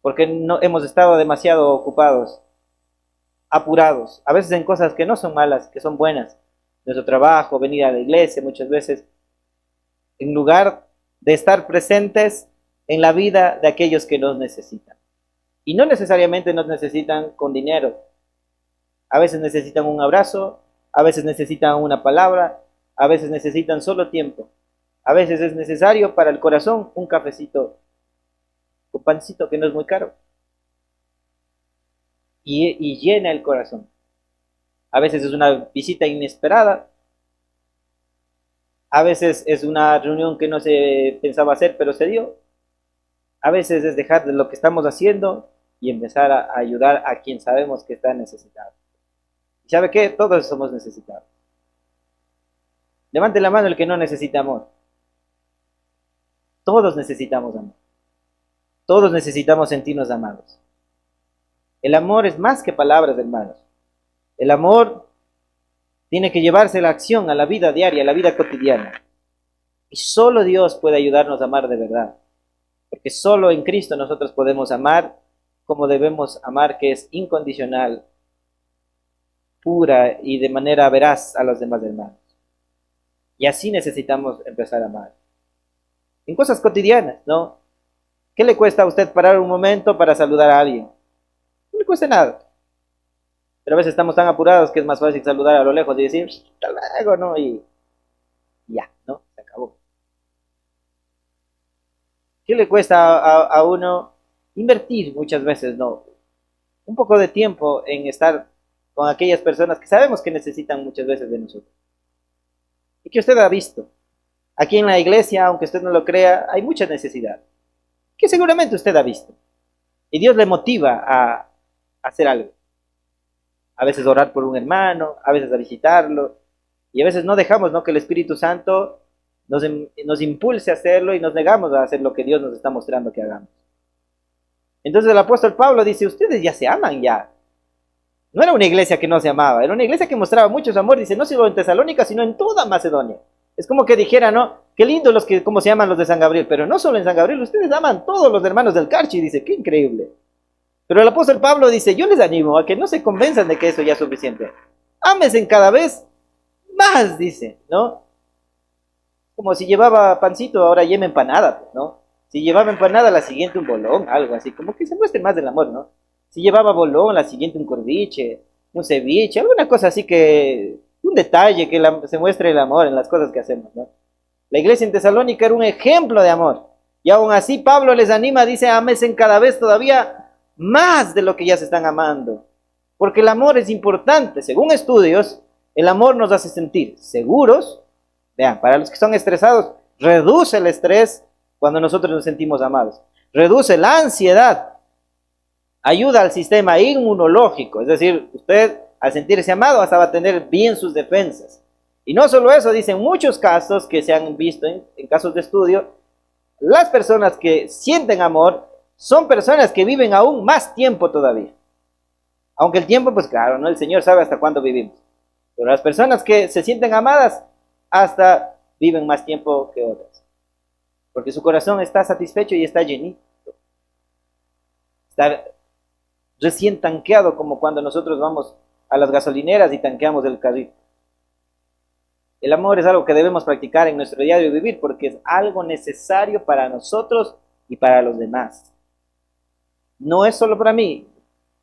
porque no hemos estado demasiado ocupados, apurados, a veces en cosas que no son malas, que son buenas, nuestro trabajo, venir a la iglesia muchas veces, en lugar de estar presentes en la vida de aquellos que nos necesitan. Y no necesariamente nos necesitan con dinero, a veces necesitan un abrazo, a veces necesitan una palabra, a veces necesitan solo tiempo, a veces es necesario para el corazón un cafecito, un pancito que no es muy caro, y llena el corazón. A veces es una visita inesperada, a veces es una reunión que no se pensaba hacer, pero se dio. A veces es dejar de lo que estamos haciendo y empezar a ayudar a quien sabemos que está necesitado. ¿Y sabe qué? Todos somos necesitados. Levante la mano el que no necesita amor. Todos necesitamos amor. Todos necesitamos sentirnos amados. El amor es más que palabras, hermanos. El amor tiene que llevarse la acción a la vida diaria, a la vida cotidiana. Y solo Dios puede ayudarnos a amar de verdad. Porque solo en Cristo nosotros podemos amar como debemos amar, que es incondicional, pura y de manera veraz a los demás hermanos. Y así necesitamos empezar a amar. En cosas cotidianas, ¿no? ¿Qué le cuesta a usted parar un momento para saludar a alguien? No le cuesta nada. Pero a veces estamos tan apurados que es más fácil saludar a lo lejos y decir, hasta luego, ¿no? Y ya, ¿no? Se acabó. ¿Qué le cuesta a uno invertir muchas veces, ¿no? Un poco de tiempo en estar con aquellas personas que sabemos que necesitan muchas veces de nosotros. Y que usted ha visto. Aquí en la iglesia, aunque usted no lo crea, hay mucha necesidad. Que seguramente usted ha visto. Y Dios le motiva a hacer algo. A veces orar por un hermano, a veces a visitarlo. Y a veces no dejamos, ¿no?, que el Espíritu Santo nos impulse a hacerlo y nos negamos a hacer lo que Dios nos está mostrando que hagamos. Entonces el apóstol Pablo dice, ustedes ya se aman ya. No era una iglesia que no se amaba, era una iglesia que mostraba mucho su amor, dice, no solo en Tesalónica, sino en toda Macedonia. Es como que dijera, ¿no? Qué lindo los que, como se llaman los de San Gabriel, pero no solo en San Gabriel, ustedes aman todos los hermanos del Carchi, dice, qué increíble. Pero el apóstol Pablo dice, yo les animo a que no se convenzan de que eso ya es suficiente. Ámense cada vez más, dice, ¿no? Como si llevaba pancito, ahora lleva empanada, ¿no? Si llevaba empanada, la siguiente un bolón, algo así, como que se muestre más del amor, ¿no? Si llevaba bolón, la siguiente un corviche, un ceviche, alguna cosa así que, un detalle que se muestre el amor en las cosas que hacemos, ¿no? La iglesia en Tesalónica era un ejemplo de amor. Y aún así Pablo les anima, dice, ámense cada vez todavía más de lo que ya se están amando. Porque el amor es importante. Según estudios, el amor nos hace sentir seguros. Vean, para los que son estresados, reduce el estrés cuando nosotros nos sentimos amados. Reduce la ansiedad. Ayuda al sistema inmunológico. Es decir, usted al sentirse amado hasta va a tener bien sus defensas. Y no solo eso, dicen muchos casos que se han visto en casos de estudio, las personas que sienten amor son personas que viven aún más tiempo todavía. Aunque el tiempo, pues claro, ¿no? El Señor sabe hasta cuándo vivimos. Pero las personas que se sienten amadas hasta viven más tiempo que otras. Porque su corazón está satisfecho y está llenito. Está recién tanqueado como cuando nosotros vamos a las gasolineras y tanqueamos el carrito. El amor es algo que debemos practicar en nuestro diario vivir porque es algo necesario para nosotros y para los demás. No es solo para mí,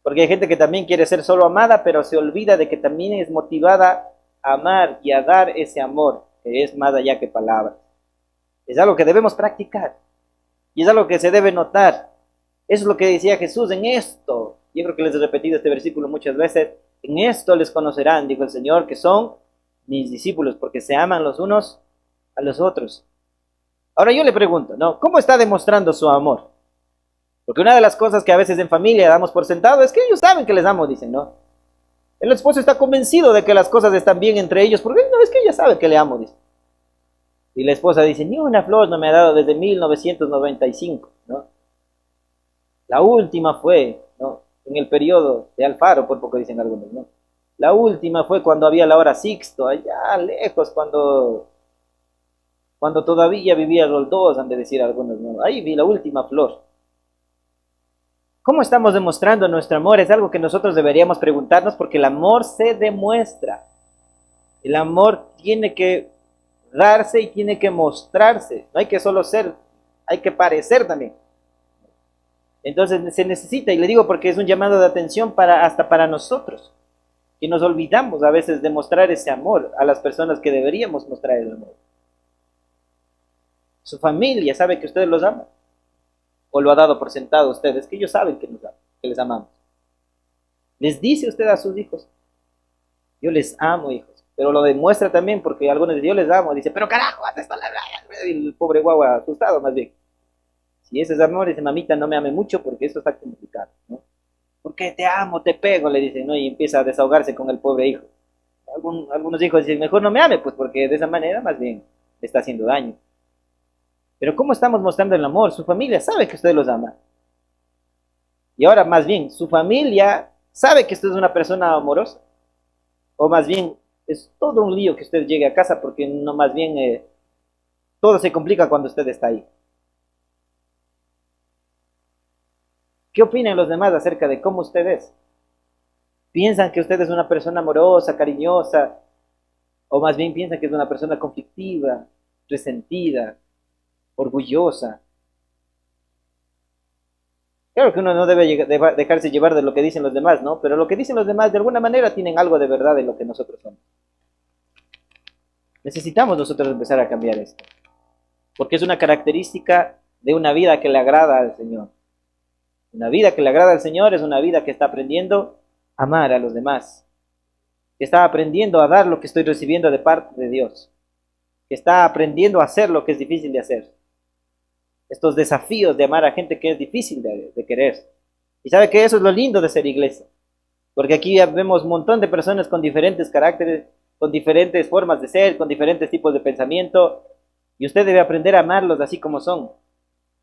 porque hay gente que también quiere ser solo amada, pero se olvida de que también es motivada a amar y a dar ese amor, que es más allá que palabras. Es algo que debemos practicar y es algo que se debe notar. Eso es lo que decía Jesús en esto. Yo creo que les he repetido este versículo muchas veces. En esto les conocerán, dijo el Señor, que son mis discípulos, porque se aman los unos a los otros. Ahora yo le pregunto, ¿no? ¿Cómo está demostrando su amor? Porque una de las cosas que a veces en familia damos por sentado es que ellos saben que les amo, dicen, ¿no? El esposo está convencido de que las cosas están bien entre ellos, porque no, es que ella sabe que le amo, dice. Y la esposa dice, ni una flor no me ha dado desde 1995, ¿no? La última fue, ¿no? En el periodo de Alfaro, por poco dicen algunos, ¿no? La última fue cuando había la hora Sixto, allá lejos, cuando todavía vivía Roldós, han de decir algunos, ¿no? Ahí vi la última flor. ¿Cómo estamos demostrando nuestro amor? Es algo que nosotros deberíamos preguntarnos porque el amor se demuestra. El amor tiene que darse y tiene que mostrarse. No hay que solo ser, hay que parecer también. Entonces se necesita, y le digo porque es un llamado de atención hasta para nosotros, que nos olvidamos a veces de mostrar ese amor a las personas que deberíamos mostrar el amor. Su familia sabe que ustedes los aman, o lo ha dado por sentado a ustedes, que ellos saben que les amamos. Les dice usted a sus hijos, yo les amo, hijos, pero lo demuestra también porque algunos de yo les amo, dice, pero carajo, haz esto, y el pobre guagua asustado más bien. Si ese es amor, dice, mamita, no me ame mucho porque esto está complicado, ¿no? Porque te amo, te pego, le dicen, ¿no? Y empieza a desahogarse con el pobre hijo. Algunos hijos dicen, mejor no me ame, pues porque de esa manera más bien le está haciendo daño. Pero ¿cómo estamos mostrando el amor? Su familia sabe que usted los ama. Y ahora más bien, su familia sabe que usted es una persona amorosa. O más bien, es todo un lío que usted llegue a casa porque no más bien todo se complica cuando usted está ahí. ¿Qué opinan los demás acerca de cómo usted es? ¿Piensan que usted es una persona amorosa, cariñosa? ¿O más bien piensan que es una persona conflictiva, resentida, orgullosa? Claro que uno no debe dejarse llevar de lo que dicen los demás, ¿no? Pero lo que dicen los demás de alguna manera tienen algo de verdad en lo que nosotros somos. Necesitamos nosotros empezar a cambiar esto. Porque es una característica de una vida que le agrada al Señor. Una vida que le agrada al Señor es una vida que está aprendiendo a amar a los demás. Que está aprendiendo a dar lo que estoy recibiendo de parte de Dios. Que está aprendiendo a hacer lo que es difícil de hacer. Estos desafíos de amar a gente que es difícil de querer. Y sabe que eso es lo lindo de ser iglesia. Porque aquí vemos un montón de personas con diferentes caracteres, con diferentes formas de ser, con diferentes tipos de pensamiento. Y usted debe aprender a amarlos así como son.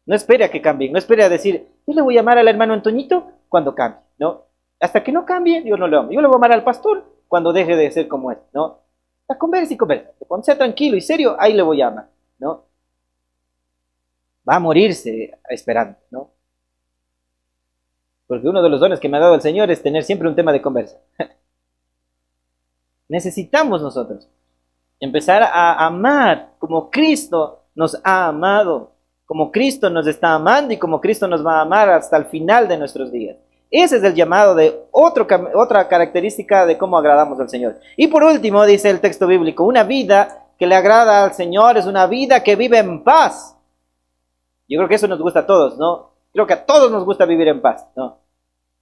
No espere a que cambien, no espere a decir, yo le voy a amar al hermano Antoñito cuando cambie, ¿no? Hasta que no cambie, yo no lo amo. Yo le voy a amar al pastor cuando deje de ser como es, ¿no? A conversa y conversa. Cuando sea tranquilo y serio, ahí le voy a amar, ¿no? Va a morirse esperando, ¿no? Porque uno de los dones que me ha dado el Señor es tener siempre un tema de conversa. Necesitamos nosotros empezar a amar como Cristo nos ha amado, como Cristo nos está amando y como Cristo nos va a amar hasta el final de nuestros días. Ese es el llamado de otra característica de cómo agradamos al Señor. Y por último, dice el texto bíblico, una vida que le agrada al Señor es una vida que vive en paz. Yo creo que eso nos gusta a todos, ¿no? Creo que a todos nos gusta vivir en paz, ¿no?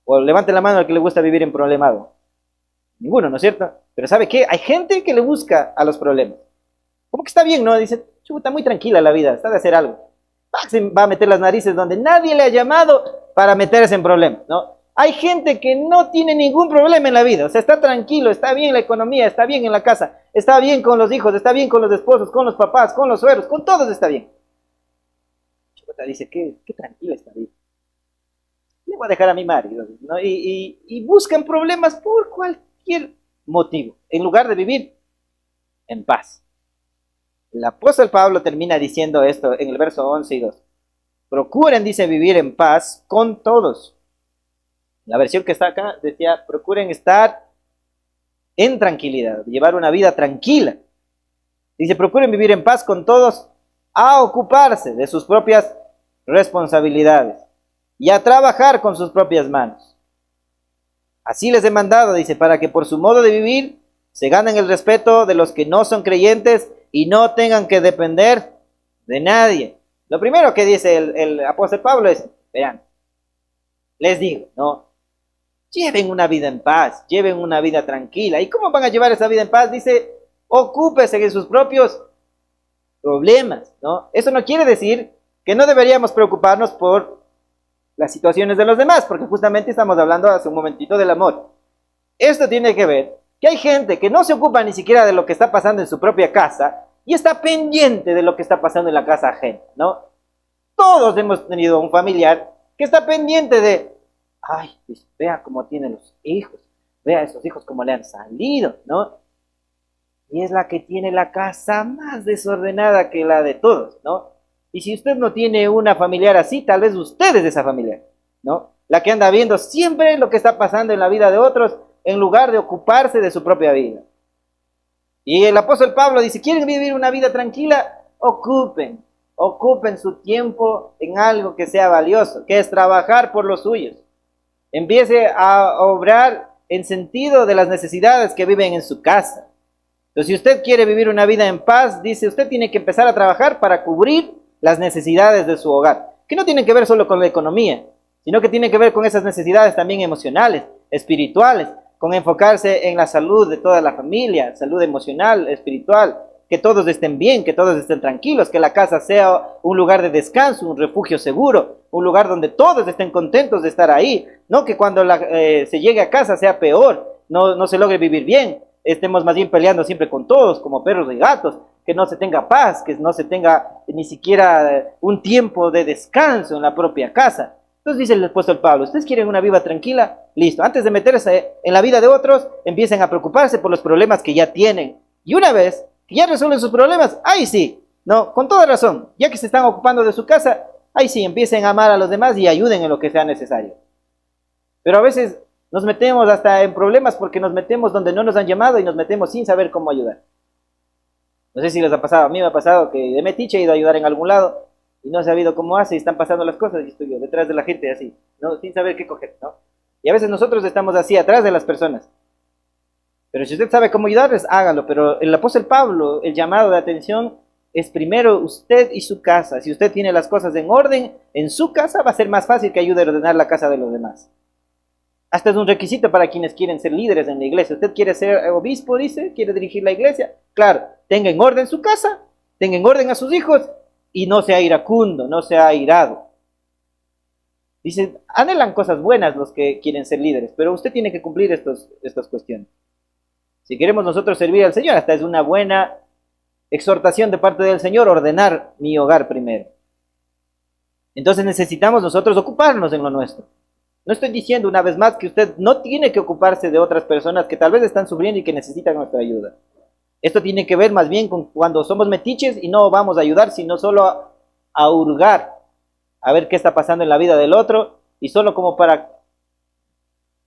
O levante la mano al que le gusta vivir en problemado. Ninguno, ¿no es cierto? Pero ¿sabe qué? Hay gente que le busca a los problemas. Como que está bien, ¿no? Dice, chuta, muy tranquila la vida, está de hacer algo. Se va a meter las narices donde nadie le ha llamado para meterse en problemas, ¿no? Hay gente que no tiene ningún problema en la vida, o sea, está tranquilo, está bien la economía, está bien en la casa, está bien con los hijos, está bien con los esposos, con los papás, con los suegros, con todos está bien. Chuta, dice, qué tranquila está bien. Le voy a dejar a mi marido, ¿no? Y buscan problemas por cualquier motivo, en lugar de vivir en paz. El apóstol Pablo termina diciendo esto en el verso 11 y 2. Procuren, dice, vivir en paz con todos. La versión que está acá decía, procuren estar en tranquilidad, llevar una vida tranquila. Dice, procuren vivir en paz con todos, a ocuparse de sus propias responsabilidades y a trabajar con sus propias manos. Así les he mandado, dice, para que por su modo de vivir se ganen el respeto de los que no son creyentes y no tengan que depender de nadie. Lo primero que dice el apóstol Pablo es, vean, les digo, ¿no? Lleven una vida en paz, lleven una vida tranquila. ¿Y cómo van a llevar esa vida en paz? Dice, ocúpese de sus propios problemas, ¿no? Eso no quiere decir que no deberíamos preocuparnos por las situaciones de los demás, porque justamente estamos hablando hace un momentito del amor. Esto tiene que ver que hay gente que no se ocupa ni siquiera de lo que está pasando en su propia casa y está pendiente de lo que está pasando en la casa ajena, ¿no? Todos hemos tenido un familiar que está pendiente de, ay, pues, vea cómo tienen los hijos, vea a esos hijos cómo le han salido, ¿no? Y es la que tiene la casa más desordenada que la de todos, ¿no? Y si usted no tiene una familiar así, tal vez usted es esa familiar, ¿no? La que anda viendo siempre lo que está pasando en la vida de otros en lugar de ocuparse de su propia vida. Y el apóstol Pablo dice, ¿quieren vivir una vida tranquila? Ocupen su tiempo en algo que sea valioso, que es trabajar por los suyos. Empiece a obrar en sentido de las necesidades que viven en su casa. Entonces, si usted quiere vivir una vida en paz, dice, usted tiene que empezar a trabajar para cubrir las necesidades de su hogar, que no tienen que ver solo con la economía, sino que tienen que ver con esas necesidades también emocionales, espirituales, con enfocarse en la salud de toda la familia, salud emocional, espiritual, que todos estén bien, que todos estén tranquilos, que la casa sea un lugar de descanso, un refugio seguro, un lugar donde todos estén contentos de estar ahí, no que cuando se llegue a casa sea peor, no se logre vivir bien, estemos más bien peleando siempre con todos, como perros y gatos, que no se tenga paz, que no se tenga ni siquiera un tiempo de descanso en la propia casa. Entonces dice el apóstol Pablo, ¿ustedes quieren una vida tranquila? Listo, antes de meterse en la vida de otros, empiecen a preocuparse por los problemas que ya tienen. Y una vez que ya resuelven sus problemas, ahí sí, no, con toda razón, ya que se están ocupando de su casa, ahí sí, empiecen a amar a los demás y ayuden en lo que sea necesario. Pero a veces nos metemos hasta en problemas porque nos metemos donde no nos han llamado y nos metemos sin saber cómo ayudar. No sé si les ha pasado, a mí me ha pasado que de metiche he ido a ayudar en algún lado y no he sabido cómo hace y están pasando las cosas y estoy yo detrás de la gente así, ¿no? Sin saber qué coger, ¿no? Y a veces nosotros estamos así, atrás de las personas. Pero si usted sabe cómo ayudarles, hágalo. Pero el apóstol Pablo, el llamado de atención es primero usted y su casa. Si usted tiene las cosas en orden en su casa, va a ser más fácil que ayude a ordenar la casa de los demás. Hasta es un requisito para quienes quieren ser líderes en la iglesia. Usted quiere ser obispo, dice, quiere dirigir la iglesia. Claro, tenga en orden su casa, tenga en orden a sus hijos y no sea iracundo, no sea airado. Dice, anhelan cosas buenas los que quieren ser líderes, pero usted tiene que cumplir estas cuestiones. Si queremos nosotros servir al Señor, hasta es una buena exhortación de parte del Señor, ordenar mi hogar primero. Entonces necesitamos nosotros ocuparnos en lo nuestro. No estoy diciendo una vez más que usted no tiene que ocuparse de otras personas que tal vez están sufriendo y que necesitan nuestra ayuda. Esto tiene que ver más bien con cuando somos metiches y no vamos a ayudar, sino solo a hurgar, a ver qué está pasando en la vida del otro, y solo como para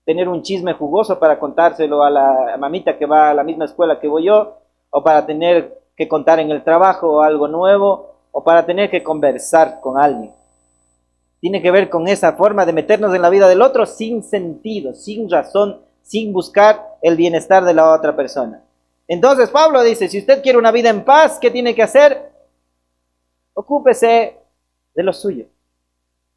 tener un chisme jugoso para contárselo a la mamita que va a la misma escuela que voy yo, o para tener que contar en el trabajo algo nuevo, o para tener que conversar con alguien. Tiene que ver con esa forma de meternos en la vida del otro sin sentido, sin razón, sin buscar el bienestar de la otra persona. Entonces Pablo dice, si usted quiere una vida en paz, ¿qué tiene que hacer? Ocúpese de lo suyo.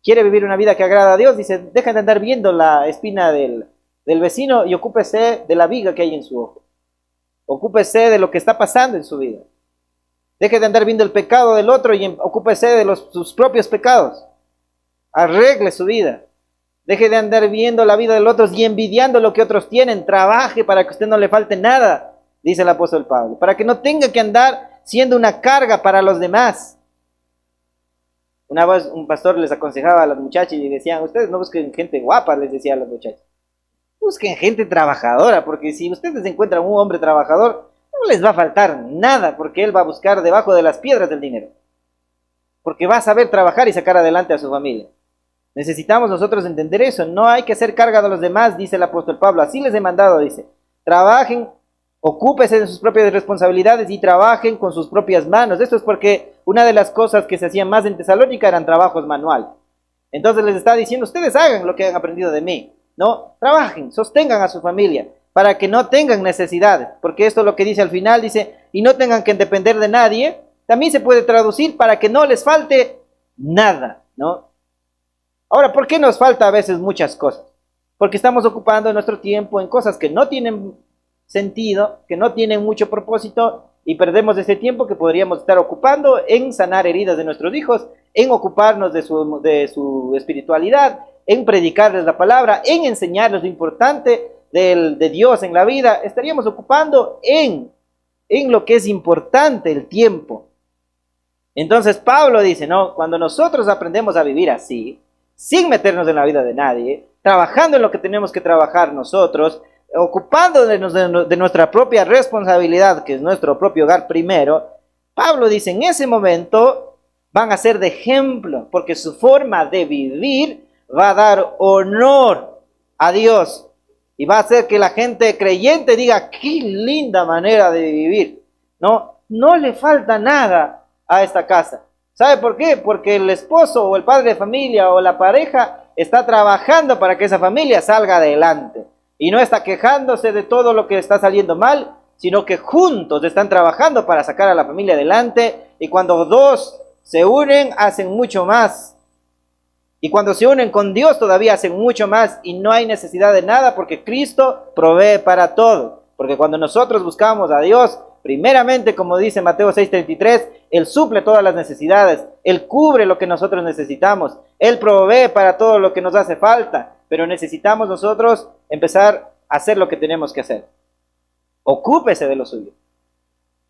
Quiere vivir una vida que agrada a Dios, dice, deja de andar viendo la espina del vecino y ocúpese de la viga que hay en su ojo. Ocúpese de lo que está pasando en su vida. Deje de andar viendo el pecado del otro y ocúpese de sus propios pecados. Arregle su vida. Deje de andar viendo la vida de los otros y envidiando lo que otros tienen. Trabaje para que a usted no le falte nada, dice el apóstol Pablo. Para que no tenga que andar siendo una carga para los demás. Una vez un pastor les aconsejaba a las muchachas y decían, ustedes no busquen gente guapa, les decía a las muchachas. Busquen gente trabajadora, porque si ustedes encuentran un hombre trabajador, no les va a faltar nada, porque él va a buscar debajo de las piedras del dinero. Porque va a saber trabajar y sacar adelante a su familia. Necesitamos nosotros entender eso. No hay que hacer carga de los demás, dice el apóstol Pablo. Así les he mandado, dice. Trabajen, ocúpense de sus propias responsabilidades y trabajen con sus propias manos. Esto es porque una de las cosas que se hacían más en Tesalónica eran trabajos manuales. Entonces les está diciendo, ustedes hagan lo que han aprendido de mí, ¿no? Trabajen, sostengan a su familia para que no tengan necesidades. Porque esto es lo que dice al final, dice, y no tengan que depender de nadie. También se puede traducir para que no les falte nada, ¿no? Ahora, ¿por qué nos falta a veces muchas cosas? Porque estamos ocupando nuestro tiempo en cosas que no tienen sentido, que no tienen mucho propósito, y perdemos ese tiempo que podríamos estar ocupando en sanar heridas de nuestros hijos, en ocuparnos de su espiritualidad, en predicarles la palabra, en enseñarles lo importante de Dios en la vida. Estaríamos ocupando en lo que es importante, el tiempo. Entonces Pablo dice, no, cuando nosotros aprendemos a vivir así, sin meternos en la vida de nadie, trabajando en lo que tenemos que trabajar nosotros, ocupándonos de nuestra propia responsabilidad, que es nuestro propio hogar primero, Pablo dice, en ese momento van a ser de ejemplo, porque su forma de vivir va a dar honor a Dios, y va a hacer que la gente creyente diga, qué linda manera de vivir, no le falta nada a esta casa. ¿Sabe por qué? Porque el esposo o el padre de familia o la pareja está trabajando para que esa familia salga adelante. Y no está quejándose de todo lo que está saliendo mal, sino que juntos están trabajando para sacar a la familia adelante. Y cuando dos se unen, hacen mucho más. Y cuando se unen con Dios, todavía hacen mucho más. Y no hay necesidad de nada porque Cristo provee para todo. Porque cuando nosotros buscamos a Dios, primeramente, como dice Mateo 6:33, Él suple todas las necesidades, Él cubre lo que nosotros necesitamos, Él provee para todo lo que nos hace falta, pero necesitamos nosotros empezar a hacer lo que tenemos que hacer. Ocúpese de lo suyo.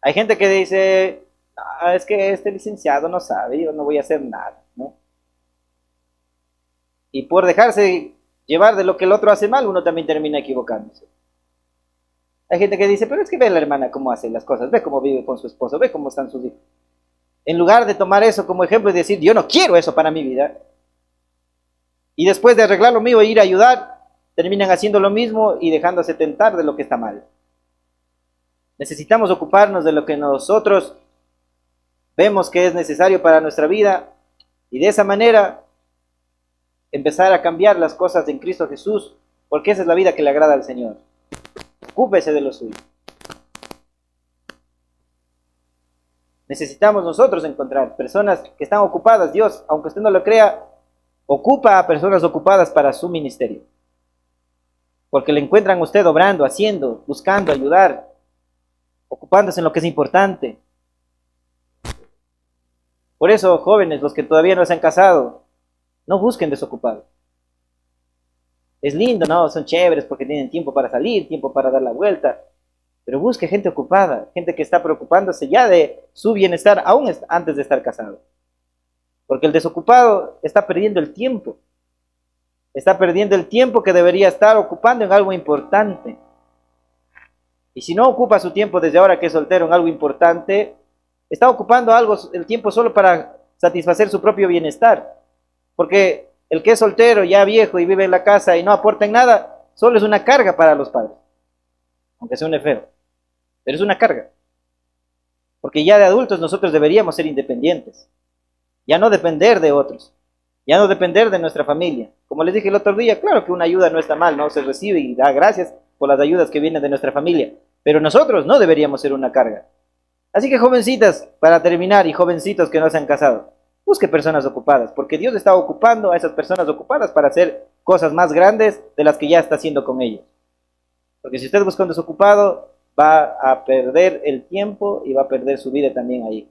Hay gente que dice, es que este licenciado no sabe, yo no voy a hacer nada, ¿no? Y por dejarse llevar de lo que el otro hace mal, uno también termina equivocándose. Hay gente que dice, pero es que ve a la hermana cómo hace las cosas, ve cómo vive con su esposo, ve cómo están sus hijos. En lugar de tomar eso como ejemplo y decir, yo no quiero eso para mi vida, y después de arreglar lo mío e ir a ayudar, terminan haciendo lo mismo y dejándose tentar de lo que está mal. Necesitamos ocuparnos de lo que nosotros vemos que es necesario para nuestra vida, y de esa manera empezar a cambiar las cosas en Cristo Jesús, porque esa es la vida que le agrada al Señor. Ocúpese de lo suyo. Necesitamos nosotros encontrar personas que están ocupadas. Dios, aunque usted no lo crea, ocupa a personas ocupadas para su ministerio. Porque le encuentran a usted obrando, haciendo, buscando ayudar, ocupándose en lo que es importante. Por eso, jóvenes, los que todavía no se han casado, no busquen desocupados. Es lindo, ¿no? Son chéveres porque tienen tiempo para salir, tiempo para dar la vuelta. Pero busque gente ocupada, gente que está preocupándose ya de su bienestar aún antes de estar casado. Porque el desocupado está perdiendo el tiempo. Está perdiendo el tiempo que debería estar ocupando en algo importante. Y si no ocupa su tiempo desde ahora que es soltero en algo importante, está ocupando el tiempo solo para satisfacer su propio bienestar. Porque el que es soltero, ya viejo y vive en la casa y no aporta en nada, solo es una carga para los padres. Aunque sea un feo. Pero es una carga. Porque ya de adultos nosotros deberíamos ser independientes. Ya no depender de otros. Ya no depender de nuestra familia. Como les dije el otro día, claro que una ayuda no está mal, ¿no? Se recibe y da gracias por las ayudas que vienen de nuestra familia. Pero nosotros no deberíamos ser una carga. Así que jovencitas, para terminar, y jovencitos que no se han casado, busque personas ocupadas, porque Dios está ocupando a esas personas ocupadas para hacer cosas más grandes de las que ya está haciendo con ellos. Porque si usted busca un desocupado, va a perder el tiempo y va a perder su vida también ahí.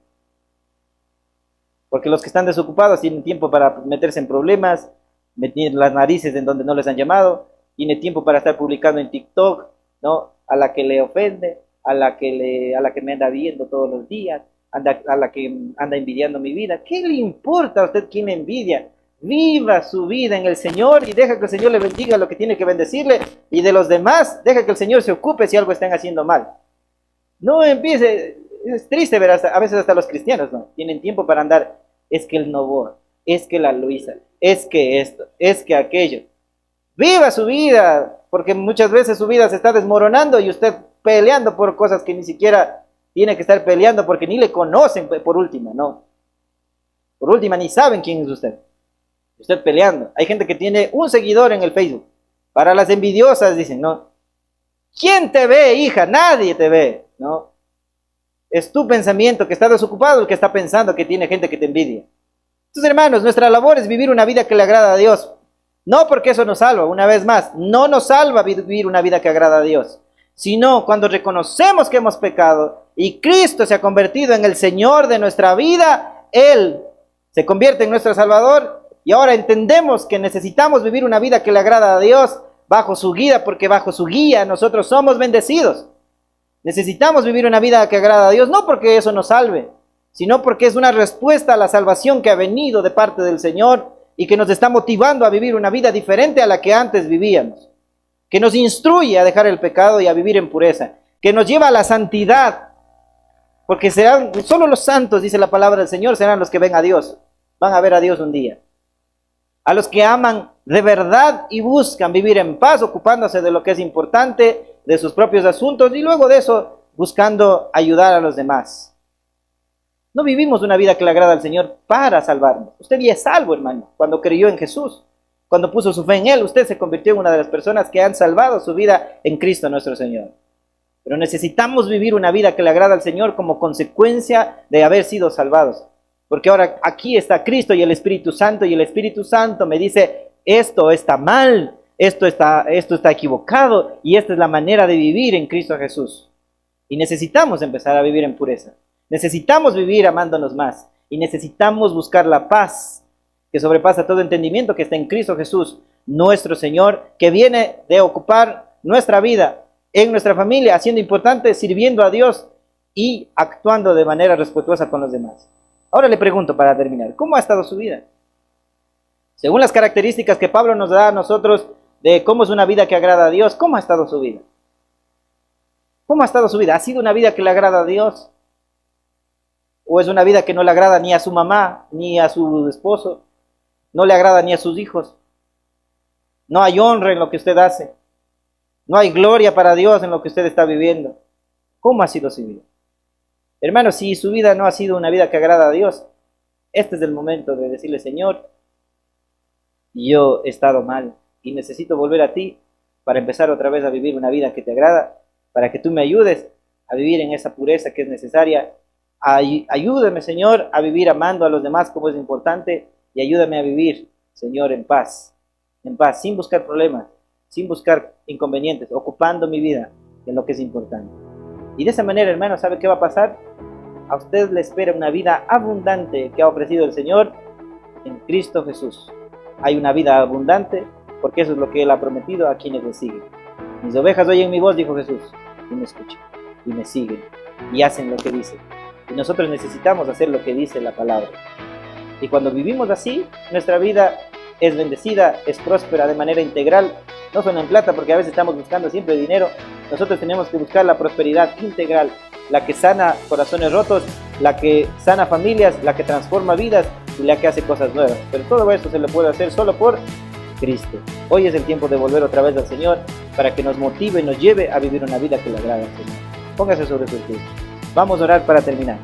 Porque los que están desocupados tienen tiempo para meterse en problemas, meter las narices en donde no les han llamado, tiene tiempo para estar publicando en TikTok, ¿no? A la que le ofende, a la que me anda viendo todos los días, a la que anda envidiando mi vida. ¿Qué le importa a usted quién le envidia? Viva su vida en el Señor y deja que el Señor le bendiga lo que tiene que bendecirle, y de los demás, deja que el Señor se ocupe si algo están haciendo mal. No empiece, es triste ver a veces hasta los cristianos, ¿no? Tienen tiempo para andar, es que el Novoa, es que la Luisa, es que esto, es que aquello. Viva su vida, porque muchas veces su vida se está desmoronando y usted peleando por cosas que ni siquiera tiene que estar peleando porque ni le conocen por última, ¿no? Por última ni saben quién es usted. Usted peleando. Hay gente que tiene un seguidor en el Facebook. Para las envidiosas dicen, ¿no? ¿Quién te ve, hija? Nadie te ve, ¿no? Es tu pensamiento que está desocupado el que está pensando que tiene gente que te envidia. Entonces, hermanos, nuestra labor es vivir una vida que le agrada a Dios. No porque eso nos salva, una vez más, no nos salva vivir una vida que agrada a Dios, sino cuando reconocemos que hemos pecado y Cristo se ha convertido en el Señor de nuestra vida, Él se convierte en nuestro Salvador y ahora entendemos que necesitamos vivir una vida que le agrada a Dios bajo su guía, porque bajo su guía nosotros somos bendecidos. Necesitamos vivir una vida que agrada a Dios, no porque eso nos salve, sino porque es una respuesta a la salvación que ha venido de parte del Señor y que nos está motivando a vivir una vida diferente a la que antes vivíamos, que nos instruye a dejar el pecado y a vivir en pureza, que nos lleva a la santidad, porque serán solo los santos, dice la palabra del Señor, serán los que ven a Dios, van a ver a Dios un día. A los que aman de verdad y buscan vivir en paz, ocupándose de lo que es importante, de sus propios asuntos, y luego de eso buscando ayudar a los demás. No vivimos una vida que le agrada al Señor para salvarnos. Usted ya es salvo, hermano, cuando creyó en Jesús, cuando puso su fe en Él, usted se convirtió en una de las personas que han salvado su vida en Cristo nuestro Señor. Pero necesitamos vivir una vida que le agrada al Señor como consecuencia de haber sido salvados. Porque ahora aquí está Cristo y el Espíritu Santo, y el Espíritu Santo me dice, esto está mal, esto está equivocado, y esta es la manera de vivir en Cristo Jesús. Y necesitamos empezar a vivir en pureza. Necesitamos vivir amándonos más. Y necesitamos buscar la paz que sobrepasa todo entendimiento, que está en Cristo Jesús, nuestro Señor, que viene de ocupar nuestra vida en nuestra familia, haciendo importante, sirviendo a Dios y actuando de manera respetuosa con los demás. Ahora le pregunto para terminar, ¿cómo ha estado su vida? Según las características que Pablo nos da a nosotros de cómo es una vida que agrada a Dios, ¿cómo ha estado su vida? ¿Cómo ha estado su vida? ¿Ha sido una vida que le agrada a Dios? ¿O es una vida que no le agrada ni a su mamá, ni a su esposo? ¿No le agrada ni a sus hijos? No hay honra en lo que usted hace. No hay gloria para Dios en lo que usted está viviendo. ¿Cómo ha sido su vida? Hermanos, si su vida no ha sido una vida que agrada a Dios, este es el momento de decirle, Señor, yo he estado mal y necesito volver a ti para empezar otra vez a vivir una vida que te agrada, para que tú me ayudes a vivir en esa pureza que es necesaria. Ayúdame, Señor, a vivir amando a los demás como es importante, y ayúdame a vivir, Señor, en paz, sin buscar problemas, sin buscar inconvenientes, ocupando mi vida en lo que es importante. Y de esa manera, hermano, ¿sabe qué va a pasar? A usted le espera una vida abundante que ha ofrecido el Señor en Cristo Jesús. Hay una vida abundante porque eso es lo que Él ha prometido a quienes le siguen. Mis ovejas oyen mi voz, dijo Jesús, y me escuchan. y me siguen y hacen lo que dice. Y nosotros necesitamos hacer lo que dice la palabra. Y cuando vivimos así, nuestra vida es bendecida, es próspera de manera integral, no solo en plata, porque a veces estamos buscando siempre dinero. Nosotros tenemos que buscar la prosperidad integral, la que sana corazones rotos, la que sana familias, la que transforma vidas y la que hace cosas nuevas. Pero todo esto se lo puede hacer solo por Cristo. Hoy es el tiempo de volver otra vez al Señor para que nos motive y nos lleve a vivir una vida que le agrada al Señor. Póngase sobre su espíritu. Vamos a orar para terminar.